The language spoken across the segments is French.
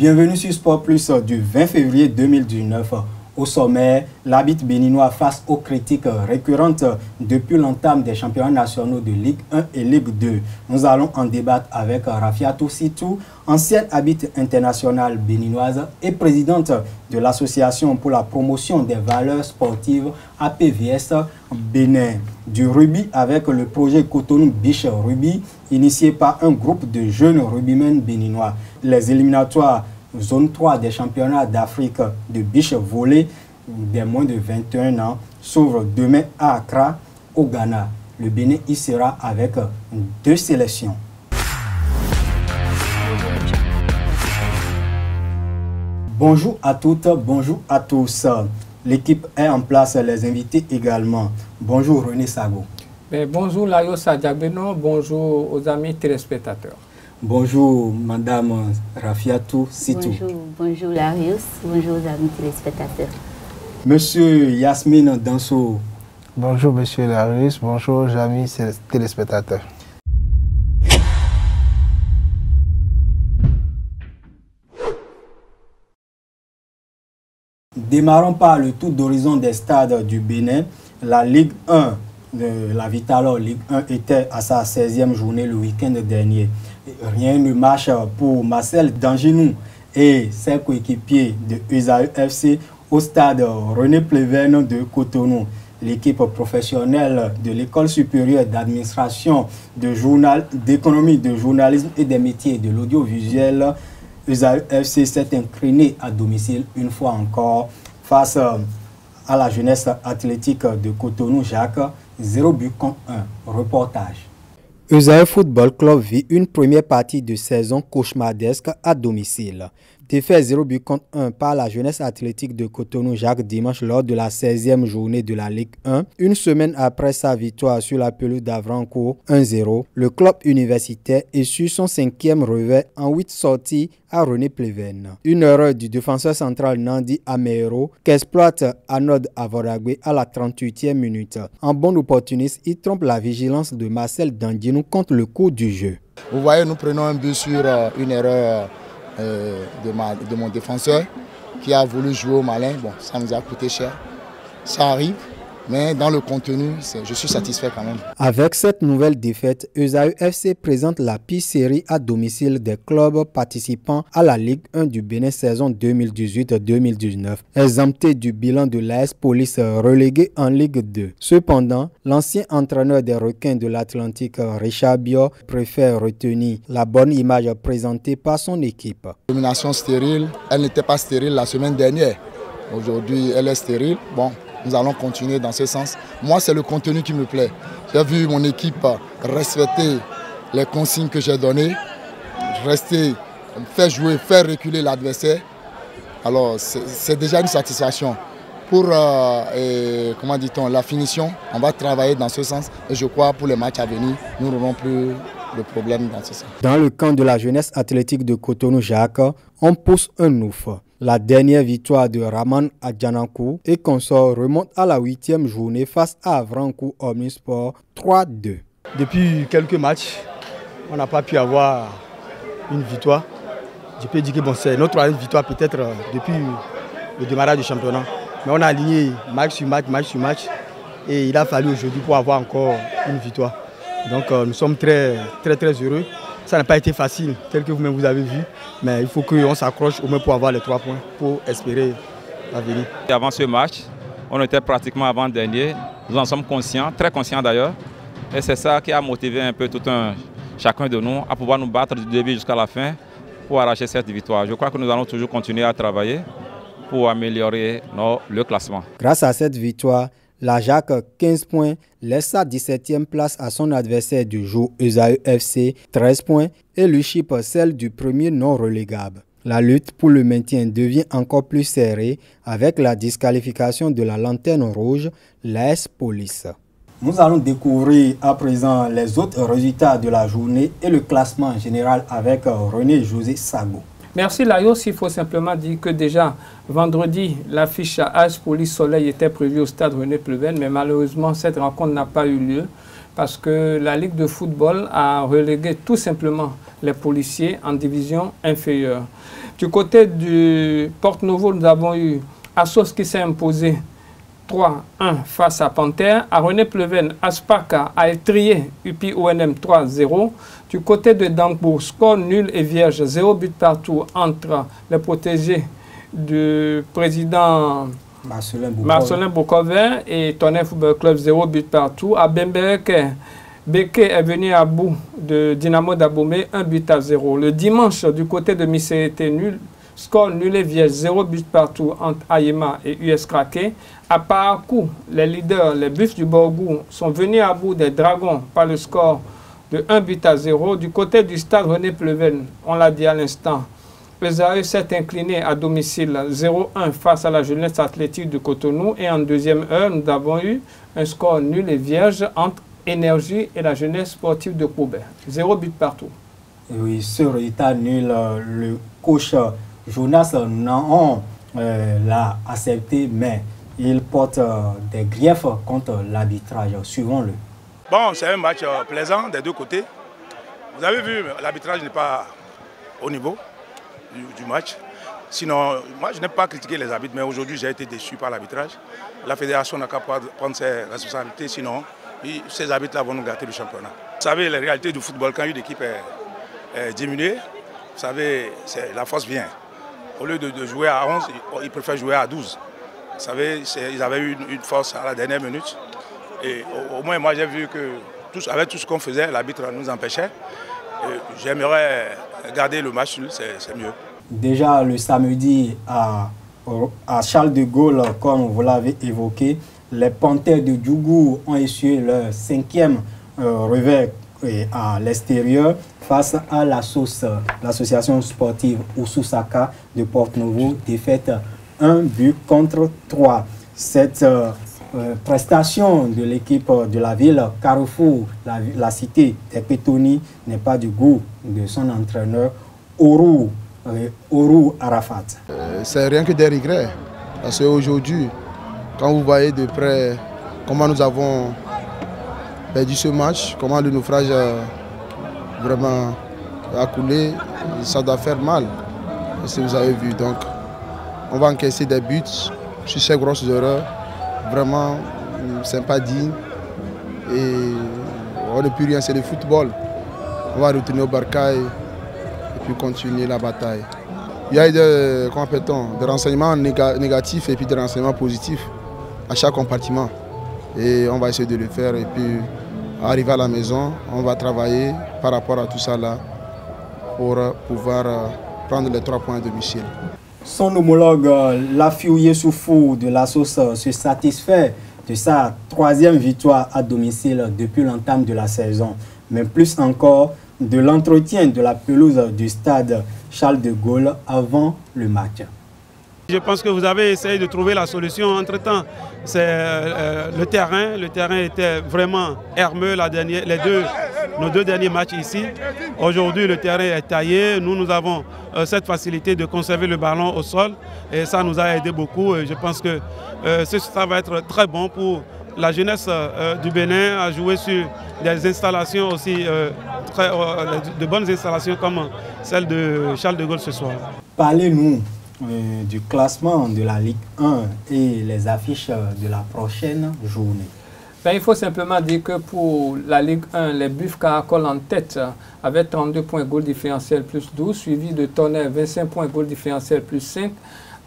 Bienvenue sur Sport Plus du 20 février 2019. Au sommet, l'arbitre béninois face aux critiques récurrentes depuis l'entame des championnats nationaux de Ligue 1 et Ligue 2. Nous allons en débattre avec Rafiatou Sitou, ancienne arbitre internationale béninoise et présidente de l'Association pour la promotion des valeurs sportives APVS Bénin. Du rugby avec le projet Cotonou Beach Rugby, initié par un groupe de jeunes rugbymen béninois. Les éliminatoires Zone 3 des championnats d'Afrique de beach volley des moins de 21 ans s'ouvre demain à Accra, au Ghana. Le Bénin y sera avec 2 sélections. Bonjour à toutes, bonjour à tous. L'équipe est en place, les invités également. Bonjour René Sago. Bonjour Layo Sadjabeno, bonjour aux amis téléspectateurs. Bonjour Madame Rafiatou Sitou. Bonjour Larius, bonjour aux amis téléspectateurs. Monsieur Yasmine Danso. Bonjour Monsieur Larius, bonjour aux amis téléspectateurs. Démarrons par le tour d'horizon des stades du Bénin. La Ligue 1, la Vitalor Ligue 1 était à sa 16e journée le week-end dernier. Rien ne marche pour Marcel Danginou et ses coéquipiers de Esaü FC au stade René Pleven de Cotonou. L'équipe professionnelle de l'École supérieure d'administration, d'économie, de journalisme et des métiers de l'audiovisuel, Esaü FC s'est incliné à domicile une fois encore face à la jeunesse athlétique de Cotonou Jacques, 0 but contre 1. Reportage. Esaü Football Club vit une première partie de saison cauchemardesque à domicile. Défait 0 but contre 1 par la jeunesse athlétique de Cotonou Jacques dimanche lors de la 16e journée de la Ligue 1. Une semaine après sa victoire sur la pelouse d'Avrancourt 1-0, le club universitaire essuie son 5e revers en 8 sorties à René Pleven. Une erreur du défenseur central Nandi Ameiro qu'exploite Anod Avoragwe à la 38e minute. En bon opportuniste, il trompe la vigilance de Marcel Danginou contre le cours du jeu. Vous voyez, nous prenons un but sur une erreur de mon défenseur qui a voulu jouer au malin. Bon, ça nous a coûté cher. Ça arrive, mais dans le contenu, je suis satisfait quand même. Avec cette nouvelle défaite, Esaü FC présente la pire série à domicile des clubs participants à la Ligue 1 du Bénin saison 2018-2019, exempté du bilan de l'AS Police relégué en Ligue 2. Cependant, l'ancien entraîneur des requins de l'Atlantique, Richard Biot, préfère retenir la bonne image présentée par son équipe. Domination stérile, elle n'était pas stérile la semaine dernière. Aujourd'hui, elle est stérile. Bon. Nous allons continuer dans ce sens. Moi, c'est le contenu qui me plaît. J'ai vu mon équipe respecter les consignes que j'ai données, faire jouer, faire reculer l'adversaire. Alors, c'est déjà une satisfaction. Pour comment dit-on, la finition, on va travailler dans ce sens. Et je crois pour les matchs à venir, nous n'aurons plus de problème dans ce sens. Dans le camp de la jeunesse athlétique de Cotonou Jacques, on pousse un ouf. La dernière victoire de Raman Adjanankou et consort remonte à la 8e journée face à Avrancourt Omnisport 3-2. Depuis quelques matchs, on n'a pas pu avoir une victoire. Je peux dire que bon, c'est notre troisième victoire peut-être depuis le démarrage du championnat. Mais on a aligné match sur match, match sur match. Et il a fallu aujourd'hui pour avoir encore une victoire. Donc nous sommes très heureux. Ça n'a pas été facile, tel que vous-même vous avez vu, mais il faut qu'on s'accroche au moins pour avoir les 3 points, pour espérer l'avenir. Avant ce match, on était pratiquement avant-dernier. Nous en sommes conscients, très conscients d'ailleurs. Et c'est ça qui a motivé un peu chacun de nous à pouvoir nous battre du début jusqu'à la fin pour arracher cette victoire. Je crois que nous allons toujours continuer à travailler pour améliorer le classement. Grâce à cette victoire, la Jacques, 15 points, laisse sa 17e place à son adversaire du jour, Esaü FC, 13 points, et Luchip celle du premier non relégable. La lutte pour le maintien devient encore plus serrée avec la disqualification de la lanterne rouge, l'AS Police. Nous allons découvrir à présent les autres résultats de la journée et le classement général avec René José Sago. Merci Laios, il faut simplement dire que déjà vendredi, l'affiche AS Police Soleil était prévue au stade René Pleven, mais malheureusement cette rencontre n'a pas eu lieu parce que la Ligue de football a relégué tout simplement les policiers en division inférieure. Du côté du Porte-Nouveau, nous avons eu Assos qui s'est imposé 3-1 face à Panthère. À René-Pleven, Aspaka a étrié UPI ONM 3-0. Du côté de Dankbourg, score nul et vierge, 0 but partout entre les protégés du président Marcelin Bourcovet et Tonnerre Football Club, 0 but partout. À Bembereke, Beke est venu à bout de Dynamo d'Abomey, 1 but à 0. Le dimanche, du côté de Missérété, score nul et vierge, 0 but partout entre Ayema et US Kraké. À Parakou, les leaders, les Buffs du Borgou, sont venus à bout des Dragons par le score de 1 but à 0. Du côté du stade René-Pleven, on l'a dit à l'instant, Esaü s'est incliné à domicile 0-1 face à la Jeunesse Athlétique de Cotonou. Et en deuxième heure, nous avons eu un score nul et vierge entre Énergie et la Jeunesse Sportive de Coubert. 0 but partout. Oui, ce résultat nul, le coach Jonas Naon l'a accepté, mais il porte des griefs contre l'arbitrage. Suivons-le. Bon, c'est un match plaisant des deux côtés. Vous avez vu, l'arbitrage n'est pas au niveau du match. Sinon, moi je n'ai pas critiqué les arbitres, mais aujourd'hui j'ai été déçu par l'arbitrage. La fédération n'a qu'à prendre ses responsabilités, sinon ces arbitres-là vont nous gâter le championnat. Vous savez, les réalités du football, quand une équipe est diminuée, vous savez, la force vient. Au lieu de jouer à 11, ils préfèrent jouer à 12. Vous savez, ils avaient eu une force à la dernière minute. Et au moins, moi, j'ai vu que avec tout ce qu'on faisait, l'arbitre nous empêchait. J'aimerais garder le match, c'est mieux. Déjà, le samedi, à Charles de Gaulle, comme vous l'avez évoqué, les Panthères de Djougou ont essuyé leur 5e revers à l'extérieur face à l'association sportive Oussoussaka de Porte-Nouveau, défaite 1 but contre 3. Cette prestation de l'équipe de la ville, Carrefour, la cité des Pétoni, n'est pas du goût de son entraîneur Ourou Arafat. C'est rien que des regrets, parce qu'aujourd'hui, quand vous voyez de près comment nous avons perdu ce match, comment le naufrage vraiment a coulé, ça doit faire mal, si vous avez vu. Donc, on va encaisser des buts sur ces grosses erreurs. Vraiment, c'est pas digne. Et on ne peut rien, c'est le football. On va retourner au Barcaï et puis continuer la bataille. Il y a des renseignements négatifs et puis des renseignements positifs à chaque compartiment. Et on va essayer de le faire. Et puis, arriver à la maison, on va travailler par rapport à tout ça là pour pouvoir prendre les 3 points de domicile. Son homologue, Lafiou Yessoufou de la sauce, se satisfait de sa 3e victoire à domicile depuis l'entame de la saison, mais plus encore de l'entretien de la pelouse du stade Charles de Gaulle avant le match. Je pense que vous avez essayé de trouver la solution. Entre-temps, c'est le terrain. Le terrain était vraiment hermeux nos deux derniers matchs ici. Aujourd'hui, le terrain est taillé. Nous avons cette facilité de conserver le ballon au sol. Et ça nous a aidé beaucoup. Et je pense que ça va être très bon pour la jeunesse du Bénin à jouer sur des installations aussi, de bonnes installations comme celle de Charles de Gaulle ce soir. Parlez-nous du classement de la Ligue 1 et les affiches de la prochaine journée. Ben, il faut simplement dire que pour la Ligue 1, les Buffs Caracol en tête avec 32 points goal différentiel plus 12, suivi de Tonnerre 25 points goal différentiel plus 5.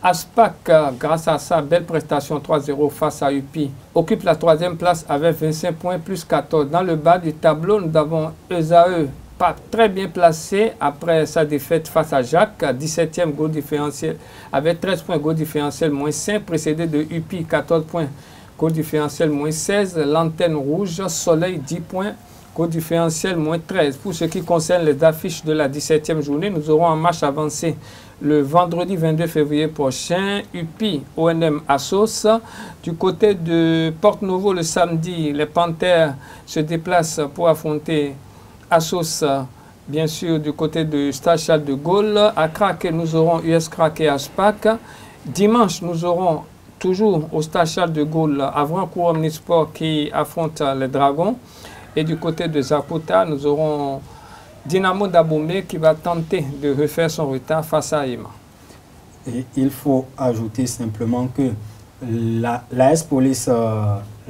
Aspac, grâce à sa belle prestation 3-0 face à UPI, occupe la 3e place avec 25 points plus 14. Dans le bas du tableau, nous avons Esaü, pas très bien placé après sa défaite face à Jacques, 17e goal différentiel avec 13 points goal différentiel moins 5, précédé de UPI 14 points goal différentiel moins 16, Lanterne Rouge, Soleil 10 points goal différentiel moins 13. Pour ce qui concerne les affiches de la 17e journée, nous aurons un match avancé le vendredi 22 février prochain, UPI ONM Assos. Du côté de Porte-Nouveau, le samedi, les Panthères se déplacent pour affronter Assos, bien sûr, du côté de Stade Charles de Gaulle. À Kraké, nous aurons US Kraké Aspac. Dimanche, nous aurons toujours au Stade Charles de Gaulle Avrancourt Omnisport qui affronte les Dragons. Et du côté de Zakuta, nous aurons Dynamo d'Abomey qui va tenter de refaire son retard face à Ayema. Et il faut ajouter simplement que l'AS Police,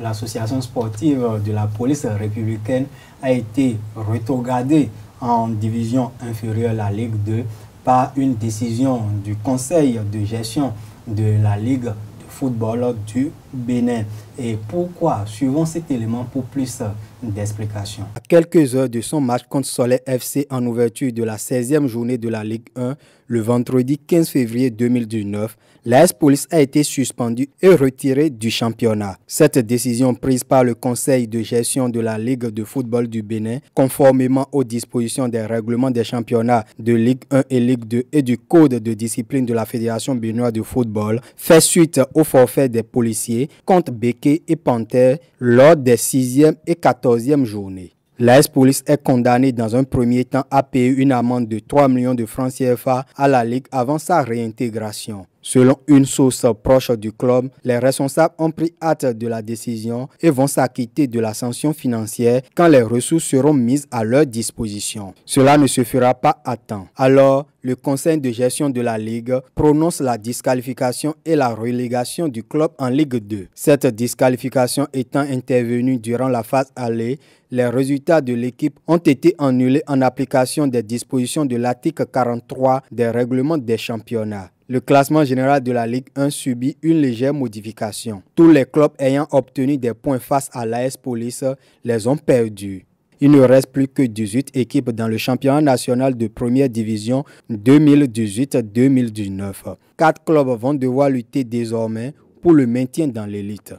l'association sportive de la police républicaine, a été rétrogradée en division inférieure, la Ligue 2, par une décision du conseil de gestion de la Ligue de football du Bénin. Et pourquoi? Suivons cet élément pour plus d'explications. À quelques heures de son match contre Soleil FC en ouverture de la 16e journée de la Ligue 1, le vendredi 15 février 2019, l'AS Police a été suspendue et retirée du championnat. Cette décision prise par le conseil de gestion de la Ligue de football du Bénin, conformément aux dispositions des règlements des championnats de Ligue 1 et Ligue 2 et du code de discipline de la Fédération béninoise de football, fait suite au forfait des policiers contre Béké et Panthère lors des 6e et 14e journées. L'AS Police est condamnée dans un premier temps à payer une amende de 3 millions de francs CFA à la Ligue avant sa réintégration. Selon une source proche du club, les responsables ont pris acte de la décision et vont s'acquitter de la sanction financière quand les ressources seront mises à leur disposition. Cela ne se fera pas à temps. Alors, le conseil de gestion de la Ligue prononce la disqualification et la relégation du club en Ligue 2. Cette disqualification étant intervenue durant la phase aller, les résultats de l'équipe ont été annulés en application des dispositions de l'article 43 des règlements des championnats. Le classement général de la Ligue 1 subit une légère modification. Tous les clubs ayant obtenu des points face à l'AS Police les ont perdus. Il ne reste plus que 18 équipes dans le championnat national de première division 2018-2019. 4 clubs vont devoir lutter désormais pour le maintien dans l'élite.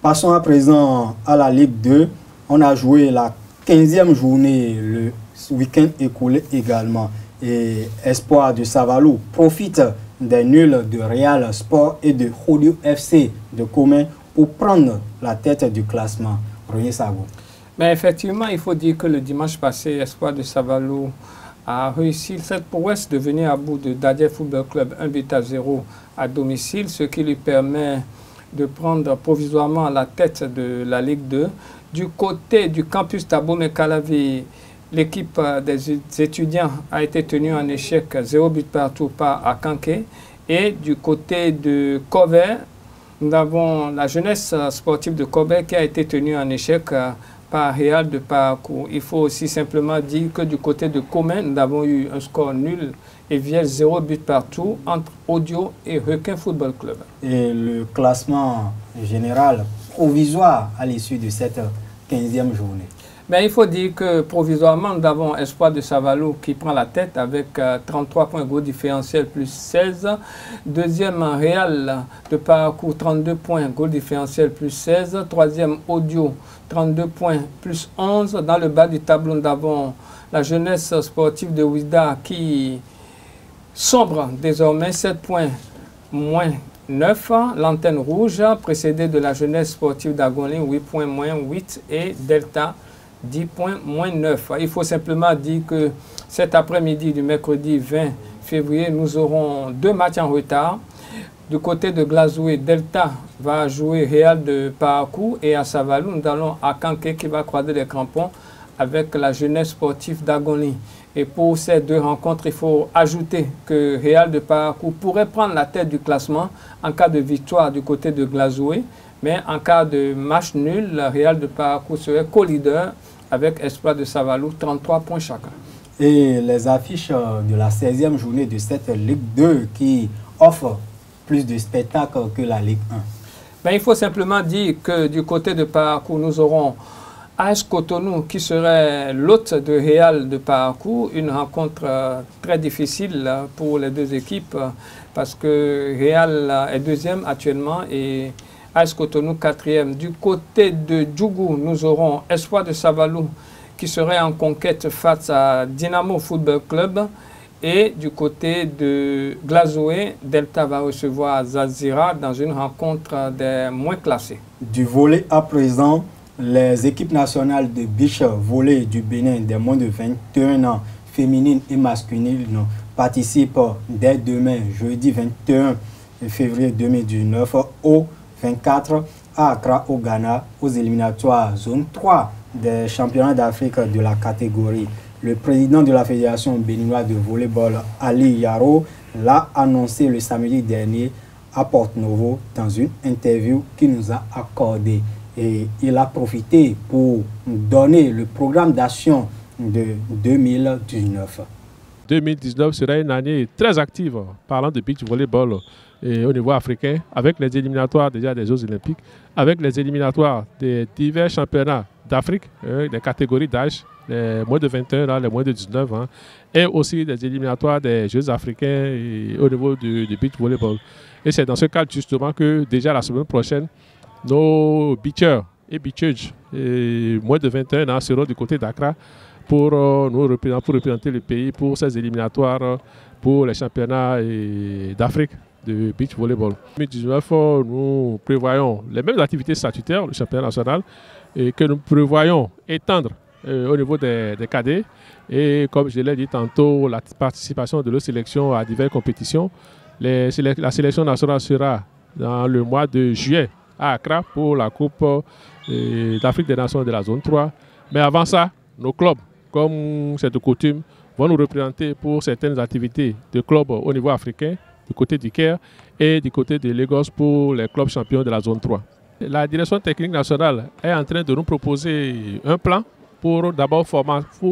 Passons à présent à la Ligue 2. On a joué la 15e journée le week-end écoulé également. Et Espoir de Savalou profite des nuls de Real Sport et de Rodio FC de Commun pour prendre la tête du classement. René Sago. Mais effectivement, il faut dire que le dimanche passé, Espoir de Savalou a réussi cette prouesse de venir à bout de Dadier Football Club 1-0 à domicile, ce qui lui permet de prendre provisoirement la tête de la Ligue 2. Du côté du campus Tabo-Mekalavi, l'équipe des étudiants a été tenue en échec 0 but partout par Akanké. Et du côté de Kobe, nous avons la jeunesse sportive de Kobe qui a été tenue en échec par Real de Parakou. Il faut aussi simplement dire que du côté de Commun, nous avons eu un score nul et vierge 0 but partout entre Audio et Requin Football Club. Et le classement général provisoire à l'issue de cette 15e journée? Mais il faut dire que provisoirement, nous avons Espoir de Savalou qui prend la tête avec 33 points goal différentiel plus 16. Deuxième, Real de Parakou, 32 points goal différentiel plus 16. Troisième, Audio, 32 points plus 11. Dans le bas du tableau, nous avons la jeunesse sportive de Ouida qui sombre désormais, 7 points moins 9. L'antenne rouge, précédée de la jeunesse sportive d'Agonlin, 8 points moins 8. Et Delta, 10 points moins 9. Il faut simplement dire que cet après-midi du mercredi 20 février, nous aurons 2 matchs en retard. Du côté de Glazoué, Delta va jouer Real de Parakou et à Savalou, nous allons à Kanké qui va croiser les crampons avec la jeunesse sportive d'Agoni. Et pour ces 2 rencontres, il faut ajouter que Real de Parakou pourrait prendre la tête du classement en cas de victoire du côté de Glazoué. Mais en cas de match nul, le Real de Parakou serait co-leader avec Espoir de Savalou, 33 points chacun. Et les affiches de la 16e journée de cette Ligue 2 qui offre plus de spectacles que la Ligue 1. Mais il faut simplement dire que du côté de Parakou, nous aurons AS Cotonou qui serait l'hôte de Real de Parakou. Une rencontre très difficile pour les 2 équipes parce que Real est 2e actuellement et AS Cotonou 4e. Du côté de Djougou, nous aurons Espoir de Savalou qui serait en conquête face à Dynamo Football Club. Et du côté de Glazoué, Delta va recevoir Zazira dans une rencontre des moins classés. Du volley à présent, les équipes nationales de beach volley du Bénin des moins de 21 ans, féminines et masculines, participent dès demain, jeudi 21 février 2019, au 24 à Accra au Ghana, aux éliminatoires zone 3 des championnats d'Afrique de la catégorie. Le président de la Fédération béninoise de volleyball, Ali Yaro, l'a annoncé le samedi dernier à Porto-Novo dans une interview qu'il nous a accordée. Et il a profité pour donner le programme d'action de 2019. 2019 sera une année très active parlant de beach volleyball et au niveau africain, avec les éliminatoires déjà des Jeux Olympiques, avec les éliminatoires des divers championnats d'Afrique, des catégories d'âge, les moins de 21 ans, les moins de 19 ans, et aussi des éliminatoires des Jeux africains et au niveau du beach volleyball. Et c'est dans ce cadre justement que déjà la semaine prochaine, nos beachers et beachers moins de 21 ans seront du côté d'Accra pour représenter le pays pour ces éliminatoires pour les championnats d'Afrique de beach volleyball. En 2019, nous prévoyons les mêmes activités statutaires, le championnat national, et que nous prévoyons étendre au niveau des cadets. Et comme je l'ai dit tantôt, la participation de nos sélections à diverses compétitions. La sélection nationale sera dans le mois de juillet à Accra pour la Coupe d'Afrique des Nations de la zone 3. Mais avant ça, nos clubs, comme c'est de coutume, vont nous représenter pour certaines activités de clubs au niveau africain, du côté du Caire et du côté de Lagos pour les clubs champions de la zone 3. La direction technique nationale est en train de nous proposer un plan pour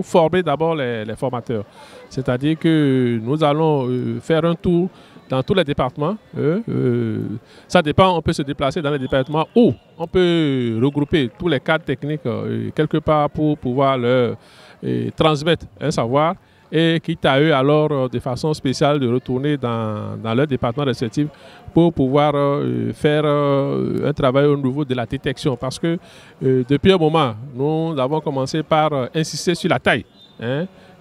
former d'abord les formateurs. C'est-à-dire que nous allons faire un tour dans tous les départements. Ça dépend, on peut se déplacer dans les départements où on peut regrouper tous les cadres techniques quelque part pour pouvoir leur transmettre un savoir et quitte à eux alors de façon spéciale de retourner dans leur département respectif pour pouvoir faire un travail au niveau de la détection. Parce que depuis un moment, nous avons commencé par insister sur la taille.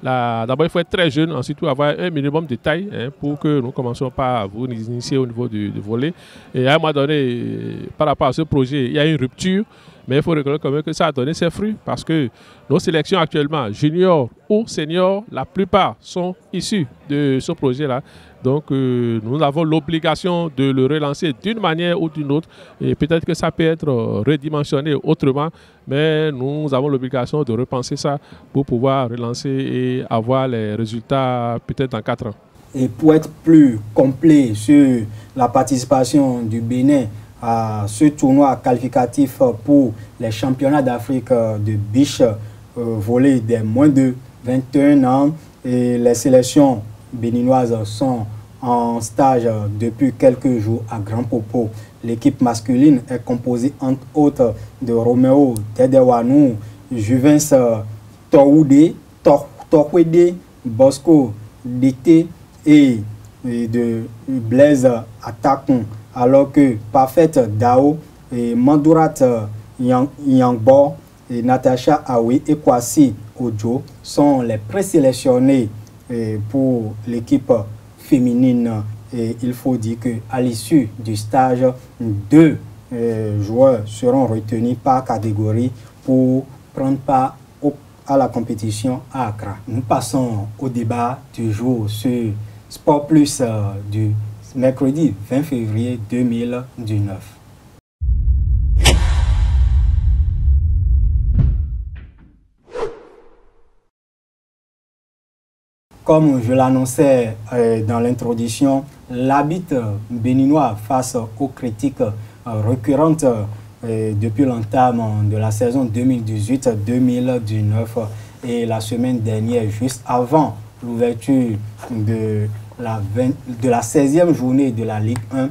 D'abord, il faut être très jeune, ensuite avoir un minimum de taille pour que nous commencions par vous initier au niveau du volley. Et à un moment donné, par rapport à ce projet, il y a une rupture, mais il faut reconnaître quand même que ça a donné ses fruits parce que nos sélections actuellement, juniors ou seniors, la plupart sont issus de ce projet-là. Donc, nous avons l'obligation de le relancer d'une manière ou d'une autre. Et peut-être que ça peut être redimensionné autrement, mais nous avons l'obligation de repenser ça pour pouvoir relancer et avoir les résultats peut-être dans 4 ans. Et pour être plus complet sur la participation du Bénin à ce tournoi qualificatif pour les championnats d'Afrique de beach volley des moins de 21 ans, et les sélections béninoises sont en stage depuis quelques jours à Grand Popo. L'équipe masculine est composée entre autres de Roméo Tedewanou, Juvens Torwede, Bosco Dité et de Blaise Atakon, alors que Parfait Dao et Mandourat Yangbo et Natacha Aoui et Kwasi Ojo sont les présélectionnés pour l'équipe féminine. Et il faut dire qu'à l'issue du stage, 2 joueurs seront retenus par catégorie pour prendre part à la compétition à Accra. Nous passons au débat du jour sur Sport Plus du mercredi 20 février 2019. Comme je l'annonçais dans l'introduction, l'arbitre béninois face aux critiques récurrentes depuis l'entame de la saison 2018-2019 et la semaine dernière, juste avant l'ouverture de la 16e journée de la Ligue 1,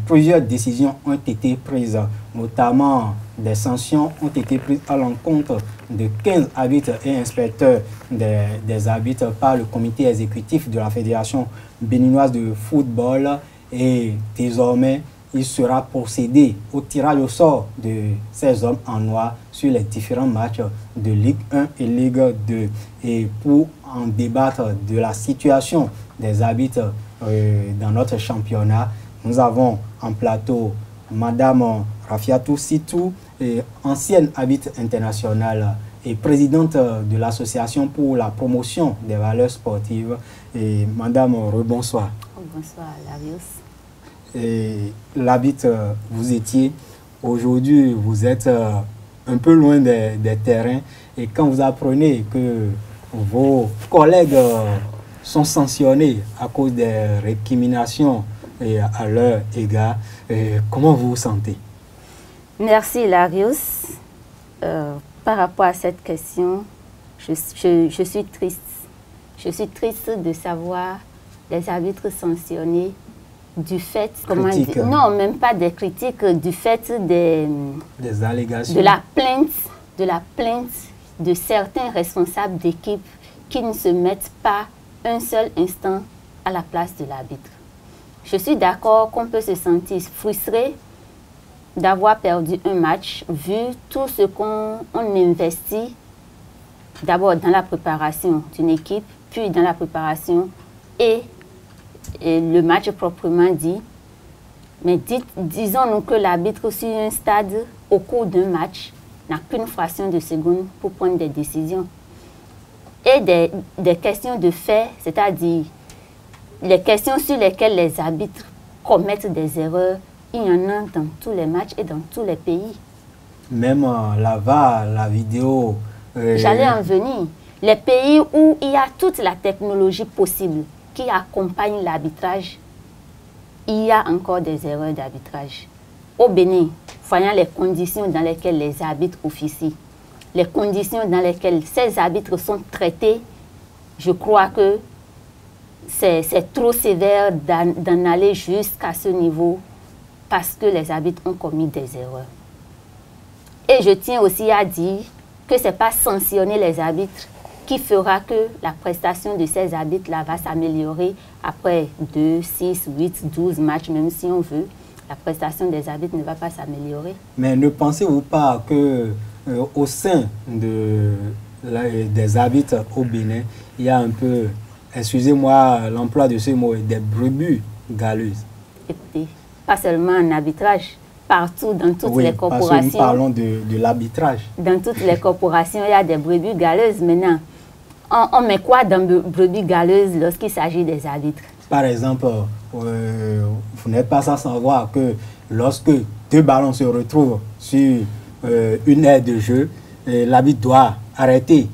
plusieurs décisions ont été prises, notamment des sanctions ont été prises à l'encontre de 15 arbitres et inspecteurs des arbitres par le comité exécutif de la Fédération béninoise de football. Et désormais, il sera procédé au tirage au sort de ces hommes en noir sur les différents matchs de Ligue 1 et Ligue 2. Et pour en débattre de la situation des arbitres dans notre championnat, nous avons en plateau Madame Rafiatou Sitou, ancienne arbitre internationale et présidente de l'association pour la promotion des valeurs sportives. Et Madame, rebonsoir. Bonsoir, Larios. Et l'arbitre, vous étiez, aujourd'hui vous êtes un peu loin des terrains, et quand vous apprenez que vos collègues sont sanctionnés à cause des récriminations à leur égard. Comment vous vous sentez? Merci Larius. Par rapport à cette question, je suis triste. Je suis triste de savoir les arbitres sanctionnés du fait, comment dire, non, même pas des critiques, du fait des allégations, de la plainte de certains responsables d'équipe qui ne se mettent pas un seul instant à la place de l'arbitre. Je suis d'accord qu'on peut se sentir frustré d'avoir perdu un match, vu tout ce qu'on investit d'abord dans la préparation d'une équipe, puis dans la préparation et le match proprement dit. Mais disons-nous que l'arbitre sur un stade, au cours d'un match, n'a qu'une fraction de seconde pour prendre des décisions. Et des questions de fait, c'est-à-dire les questions sur lesquelles les arbitres commettent des erreurs, il y en a dans tous les matchs et dans tous les pays. Même la VAR, la vidéo... J'allais en venir. Les pays où il y a toute la technologie possible qui accompagne l'arbitrage, il y a encore des erreurs d'arbitrage. Au Bénin, voyant les conditions dans lesquelles les arbitres officient, les conditions dans lesquelles ces arbitres sont traités, je crois que c'est trop sévère d'en aller jusqu'à ce niveau parce que les arbitres ont commis des erreurs. Et je tiens aussi à dire que ce n'est pas sanctionner les arbitres qui fera que la prestation de ces arbitres-là va s'améliorer après 2, 6, 8, 12 matchs, même si on veut. La prestation des arbitres ne va pas s'améliorer. Mais ne pensez-vous pas que au sein des arbitres au Bénin, il y a un peu, excusez-moi l'emploi de ce mot, des brebis galeuses? Écoutez, pas seulement en arbitrage, partout, dans toutes les corporations. Parce que nous parlons de l'arbitrage. Dans toutes les corporations, il y a des brebis galeuses maintenant. On met quoi dans brebis galeuses lorsqu'il s'agit des arbitres? Par exemple, vous n'êtes pas sans savoir que lorsque deux ballons se retrouvent sur une aire de jeu, l'arbitre doit arrêter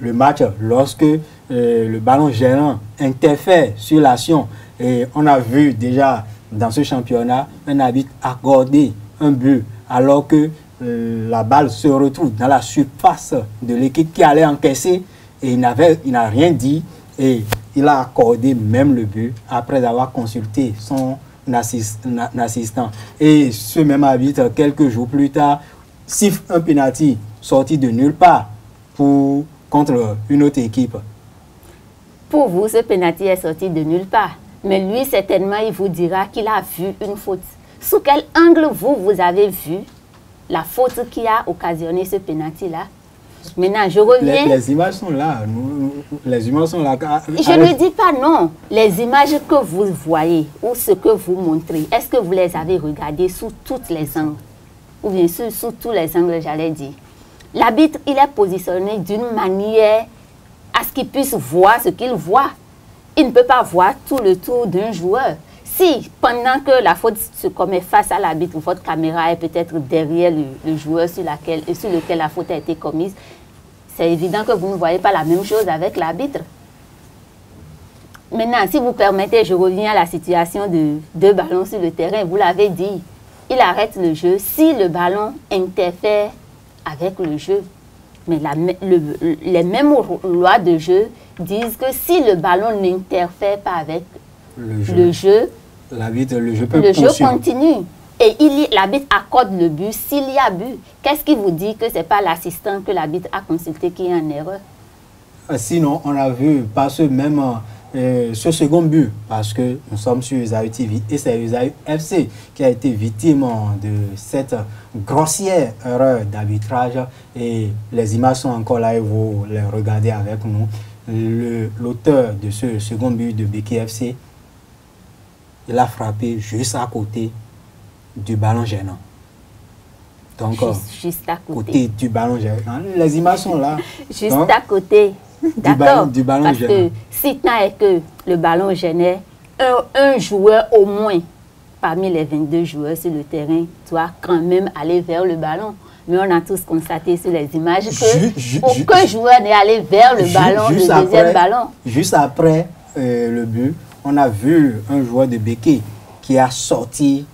le match lorsque le ballon gênant interfère sur l'action. Et on a vu déjà dans ce championnat un arbitre accorder un but alors que la balle se retrouve dans la surface de l'équipe qui allait encaisser et il n'a rien dit et il a accordé même le but après avoir consulté son assistant. Et ce même arbitre, quelques jours plus tard, siffle un penalty sorti de nulle part contre une autre équipe. Pour vous, ce penalty est sorti de nulle part. Mais lui, certainement, il vous dira qu'il a vu une faute. Sous quel angle vous avez vu la faute qui a occasionné ce penalty-là? Maintenant, je reviens... Les images sont là. Les images sont là. Je ne dis pas non. Les images que vous voyez ou ce que vous montrez, est-ce que vous les avez regardées sous toutes les angles? Ou bien sûr, sous tous les angles, j'allais dire. L'arbitre, il est positionné d'une manière à ce qu'il puisse voir ce qu'il voit. Il ne peut pas voir tout le tour d'un joueur. Si, pendant que la faute se commet face à l'arbitre, votre caméra est peut-être derrière le joueur sur lequel la faute a été commise, c'est évident que vous ne voyez pas la même chose avec l'arbitre. Maintenant, si vous permettez, je reviens à la situation de deux ballons sur le terrain. Vous l'avez dit, il arrête le jeu si le ballon interfère avec le jeu. Mais les mêmes lois de jeu disent que si le ballon n'interfère pas avec le jeu continue. Et l'arbitre accorde le but s'il y a but. Qu'est-ce qui vous dit que ce n'est pas l'assistant que l'arbitre a consulté qui est en erreur? Sinon, on a vu par ce second but, parce que nous sommes sur Esaü TV et c'est Esaü FC qui a été victime de cette grossière erreur d'arbitrage et les images sont encore là et vous les regardez avec nous. L'auteur de ce second but de Beki FC, il a frappé juste à côté du ballon gênant. Donc, juste à côté du ballon gênant. Les images sont là. Juste à côté. D'accord. Parce que si tant est que le ballon gênait, un joueur au moins parmi les 22 joueurs sur le terrain doit quand même aller vers le ballon. Mais on a tous constaté sur les images que aucun joueur n'est allé vers le ballon, le deuxième ballon. Juste après, le but, on a vu un joueur de Béquet qui a sorti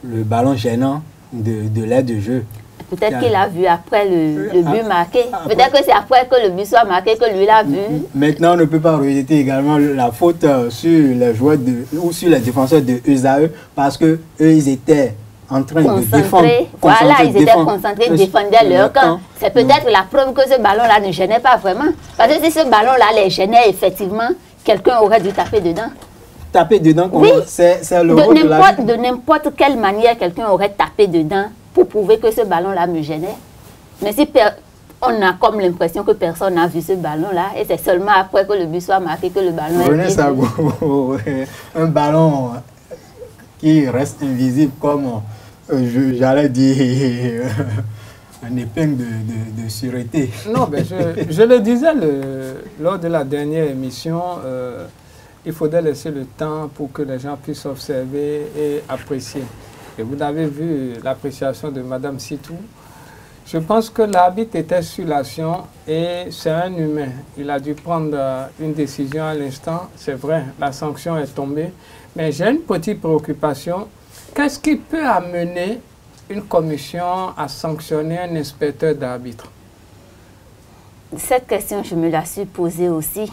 le ballon gênant de l'aire de jeu. Peut-être qu'il a vu après le but marqué. Peut-être que c'est après que le but soit marqué que lui l'a vu. Maintenant, on ne peut pas rejeter également la faute sur les joueurs ou sur les défenseurs de ESAE parce que eux, ils étaient en train de défendre. Voilà, ils étaient concentrés, ils défendaient leur camp. C'est peut-être la preuve que ce ballon-là ne gênait pas vraiment. Parce que si ce ballon-là les gênait, effectivement, quelqu'un aurait dû taper dedans. Taper dedans, oui, c'est le rôle de n'importe quelle manière, quelqu'un aurait tapé dedans pour prouver que ce ballon-là me gênait. Mais si on a comme l'impression que personne n'a vu ce ballon-là, et c'est seulement après que le but soit marqué que le ballon est vide. Un ballon qui reste invisible comme, j'allais dire, un épingle de sûreté. Non, mais je le disais lors de la dernière émission, il faudrait laisser le temps pour que les gens puissent observer et apprécier. Et vous avez vu l'appréciation de Mme Sitou. Je pense que l'arbitre était sur l'action et c'est un humain. Il a dû prendre une décision à l'instant. C'est vrai, la sanction est tombée. Mais j'ai une petite préoccupation. Qu'est-ce qui peut amener une commission à sanctionner un inspecteur d'arbitre? Cette question, je me la suis posée aussi.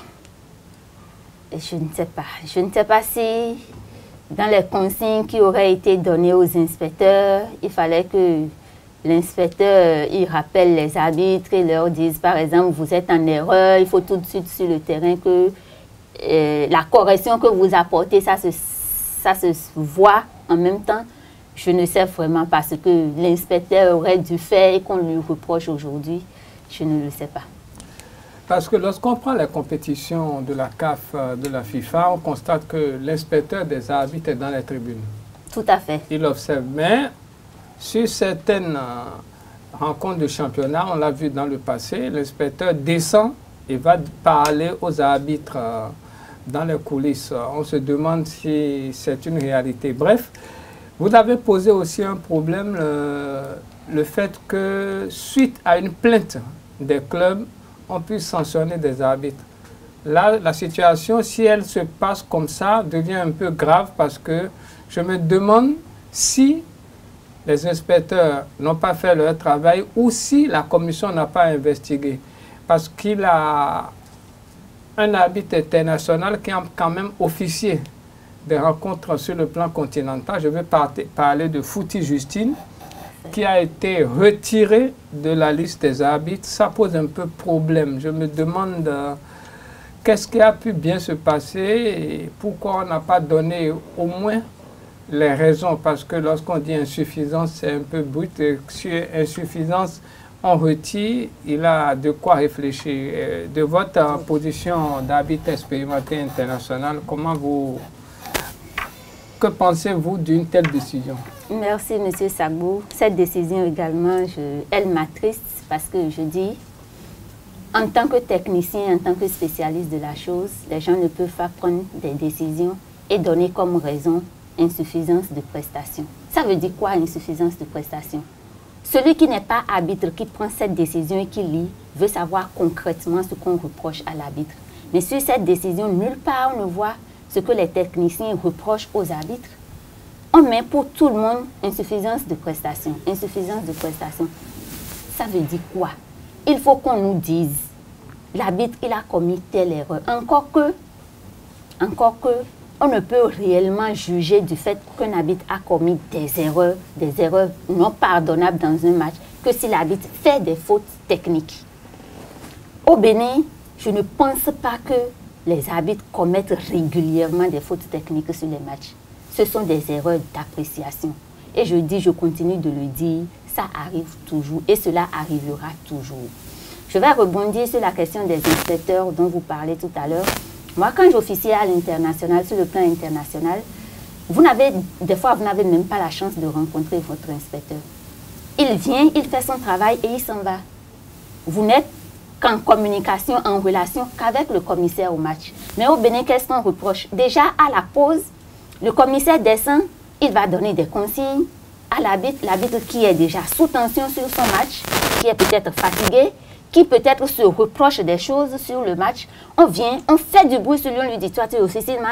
Et je ne sais pas. Je ne sais pas si dans les consignes qui auraient été données aux inspecteurs, il fallait que l'inspecteur il rappelle les arbitres et leur dise, par exemple, vous êtes en erreur, il faut tout de suite sur le terrain que la correction que vous apportez, ça se voit en même temps. Je ne sais vraiment pas ce que l'inspecteur aurait dû faire et qu'on lui reproche aujourd'hui. Je ne le sais pas. Parce que lorsqu'on prend les compétitions de la CAF, de la FIFA, on constate que l'inspecteur des arbitres est dans les tribunes. Tout à fait. Il observe. Mais sur certaines rencontres de championnat, on l'a vu dans le passé, l'inspecteur descend et va parler aux arbitres dans les coulisses. On se demande si c'est une réalité. Bref, vous avez posé aussi un problème, le fait que suite à une plainte des clubs, on puisse sanctionner des arbitres. Là, la situation, si elle se passe comme ça, devient un peu grave parce que je me demande si les inspecteurs n'ont pas fait leur travail ou si la commission n'a pas investigué. Parce qu'il a un arbitre international qui est quand même officier des rencontres sur le plan continental. Je vais parler de Fouti Justine, qui a été retiré de la liste des arbitres. Ça pose un peu problème. Je me demande qu'est-ce qui a pu bien se passer et pourquoi on n'a pas donné au moins les raisons. Parce que lorsqu'on dit insuffisance, c'est un peu brut. Et sur insuffisance, on retire. Il a de quoi réfléchir. De votre position d'arbitre expérimenté international, que pensez-vous d'une telle décision? Merci, M. Sagbou. Cette décision également, elle m'attriste parce que je dis, en tant que technicien, en tant que spécialiste de la chose, les gens ne peuvent pas prendre des décisions et donner comme raison insuffisance de prestation. Ça veut dire quoi, insuffisance de prestation? Celui qui n'est pas arbitre, qui prend cette décision et qui lit, veut savoir concrètement ce qu'on reproche à l'arbitre. Mais sur cette décision, nulle part on ne voit ce que les techniciens reprochent aux arbitres. On met pour tout le monde insuffisance de prestation. Insuffisance de prestation. Ça veut dire quoi? Il faut qu'on nous dise, l'arbitre, il a commis telle erreur. Encore que, on ne peut réellement juger du fait qu'un arbitre a commis des erreurs non pardonnables dans un match, que si l'arbitre fait des fautes techniques. Au Bénin, je ne pense pas que les arbitres commettent régulièrement des fautes techniques sur les matchs. Ce sont des erreurs d'appréciation. Et je continue de le dire, ça arrive toujours et cela arrivera toujours. Je vais rebondir sur la question des inspecteurs dont vous parlez tout à l'heure. Moi, quand j'officiais à l'international, sur le plan international, des fois, vous n'avez même pas la chance de rencontrer votre inspecteur. Il vient, il fait son travail et il s'en va. Vous n'êtes qu'en communication, en relation qu'avec le commissaire au match. Mais au Bénin, qu'est-ce qu'on reproche? Déjà, à la pause, le commissaire descend, il va donner des consignes à l'arbitre qui est déjà sous tension sur son match, qui est peut-être fatigué, qui peut-être se reproche des choses sur le match, on vient, on fait du bruit sur lui, on lui dit, toi tu es officiellement.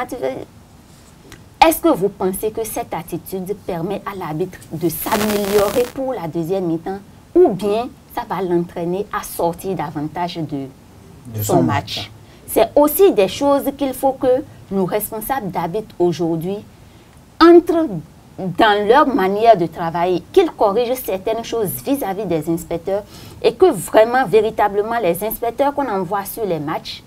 Est-ce que vous pensez que cette attitude permet à l'arbitre de s'améliorer pour la deuxième mi-temps ou bien ça va l'entraîner à sortir davantage de son match? C'est aussi des choses qu'il faut que nos responsables d'arbitre aujourd'hui entrent dans leur manière de travailler, qu'ils corrigent certaines choses vis-à-vis des inspecteurs et que vraiment, véritablement, les inspecteurs qu'on envoie sur les matchs,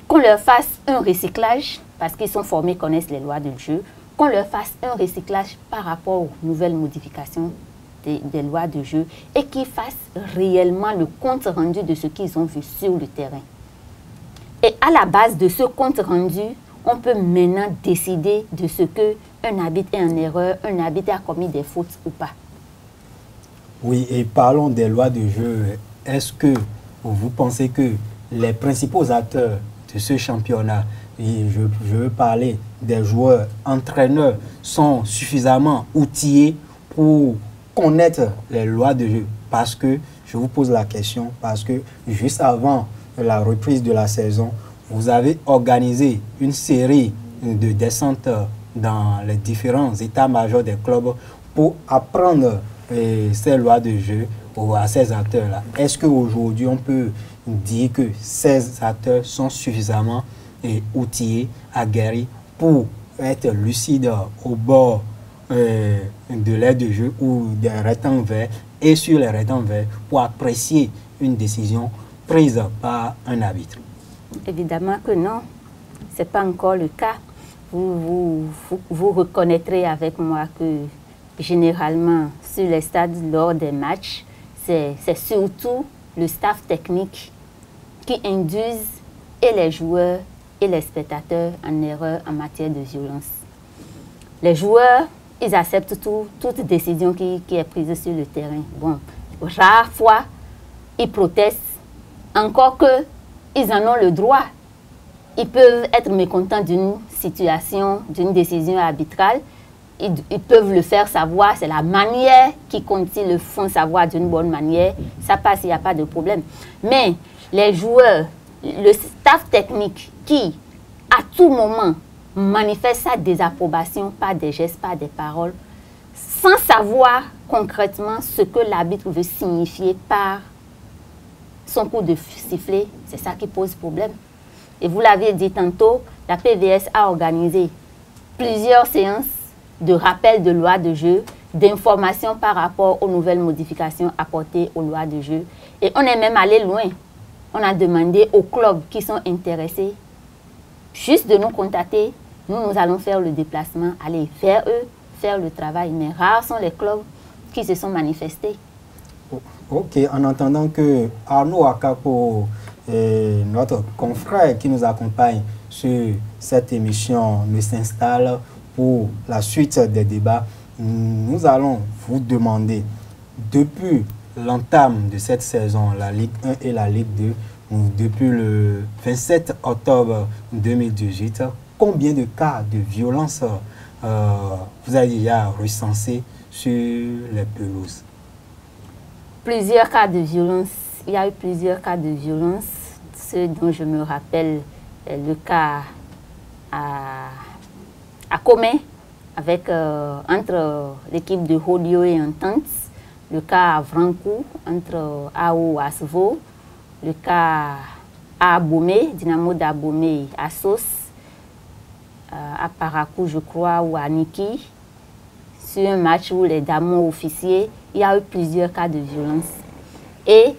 qu'on leur fasse un recyclage, parce qu'ils sont formés, connaissent les lois du jeu, qu'on leur fasse un recyclage par rapport aux nouvelles modifications des lois de jeu et qu'ils fassent réellement le compte rendu de ce qu'ils ont vu sur le terrain. Et à la base de ce compte rendu, on peut maintenant décider de ce qu'un arbitre est en erreur, un arbitre a commis des fautes ou pas. Oui, et parlons des lois de jeu. Est-ce que vous pensez que les principaux acteurs de ce championnat, et je veux parler des joueurs, entraîneurs, sont suffisamment outillés pour connaître les lois de jeu? Parce que, je vous pose la question, parce que juste avant la reprise de la saison, vous avez organisé une série de descentes dans les différents états-majors des clubs pour apprendre ces lois de jeu à ces acteurs-là. Est-ce qu'aujourd'hui, on peut dire que ces acteurs sont suffisamment outillés, aguerris pour être lucides au bord de l'aire de jeu ou des rectangles verts et sur les rectangles verts pour apprécier une décision prise par un arbitre? Évidemment que non, ce n'est pas encore le cas. Vous reconnaîtrez avec moi que généralement sur les stades lors des matchs, c'est surtout le staff technique qui induise et les joueurs et les spectateurs en erreur en matière de violence. Les joueurs, ils acceptent toute décision qui est prise sur le terrain. Bon, rare fois, ils protestent, encore que ils en ont le droit. Ils peuvent être mécontents d'une situation, d'une décision arbitrale. Ils peuvent le faire savoir. C'est la manière qui compte. S'ils le font savoir d'une bonne manière, ça passe, il n'y a pas de problème. Mais les joueurs, le staff technique qui, à tout moment, manifeste sa désapprobation par des gestes, par des paroles, sans savoir concrètement ce que l'arbitre veut signifier par son coup de sifflet, c'est ça qui pose problème. Et vous l'avez dit tantôt, la PVS a organisé plusieurs séances de rappel de lois de jeu, d'informations par rapport aux nouvelles modifications apportées aux lois de jeu. Et on est même allé loin. On a demandé aux clubs qui sont intéressés juste de nous contacter. Nous allons faire le déplacement, aller vers eux, faire le travail. Mais rares sont les clubs qui se sont manifestés. Ok, en entendant que Arnaud Akapo, notre confrère qui nous accompagne sur cette émission, ne s'installe pour la suite des débats, nous allons vous demander, depuis l'entame de cette saison, la Ligue 1 et la Ligue 2, depuis le 27 octobre 2018, combien de cas de violence vous avez déjà recensés sur les pelouses? Plusieurs cas de violence. Il y a eu plusieurs cas de violence. Ce dont je me rappelle, le cas à Comé, avec, entre l'équipe de Holio et Entente, le cas à Vrancou, entre AO et Asvo, le cas à Abomé, Dynamo d'Abomé à Sos, à Parakou, je crois, ou à Niki, sur un match où les damons officiers, il y a eu plusieurs cas de violence. Et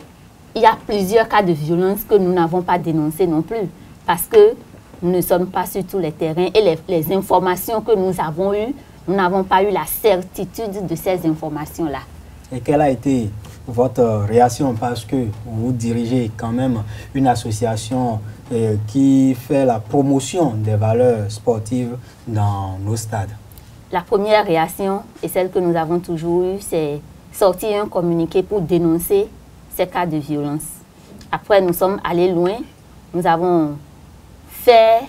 il y a plusieurs cas de violence que nous n'avons pas dénoncés non plus, parce que nous ne sommes pas sur tous les terrains et les informations que nous avons eues, nous n'avons pas eu la certitude de ces informations-là. Et quelle a été votre réaction, parce que vous dirigez quand même une association qui fait la promotion des valeurs sportives dans nos stades? La première réaction, et celle que nous avons toujours eue, c'est sortir un communiqué pour dénoncer ces cas de violence. Après, nous sommes allés loin. Nous avons fait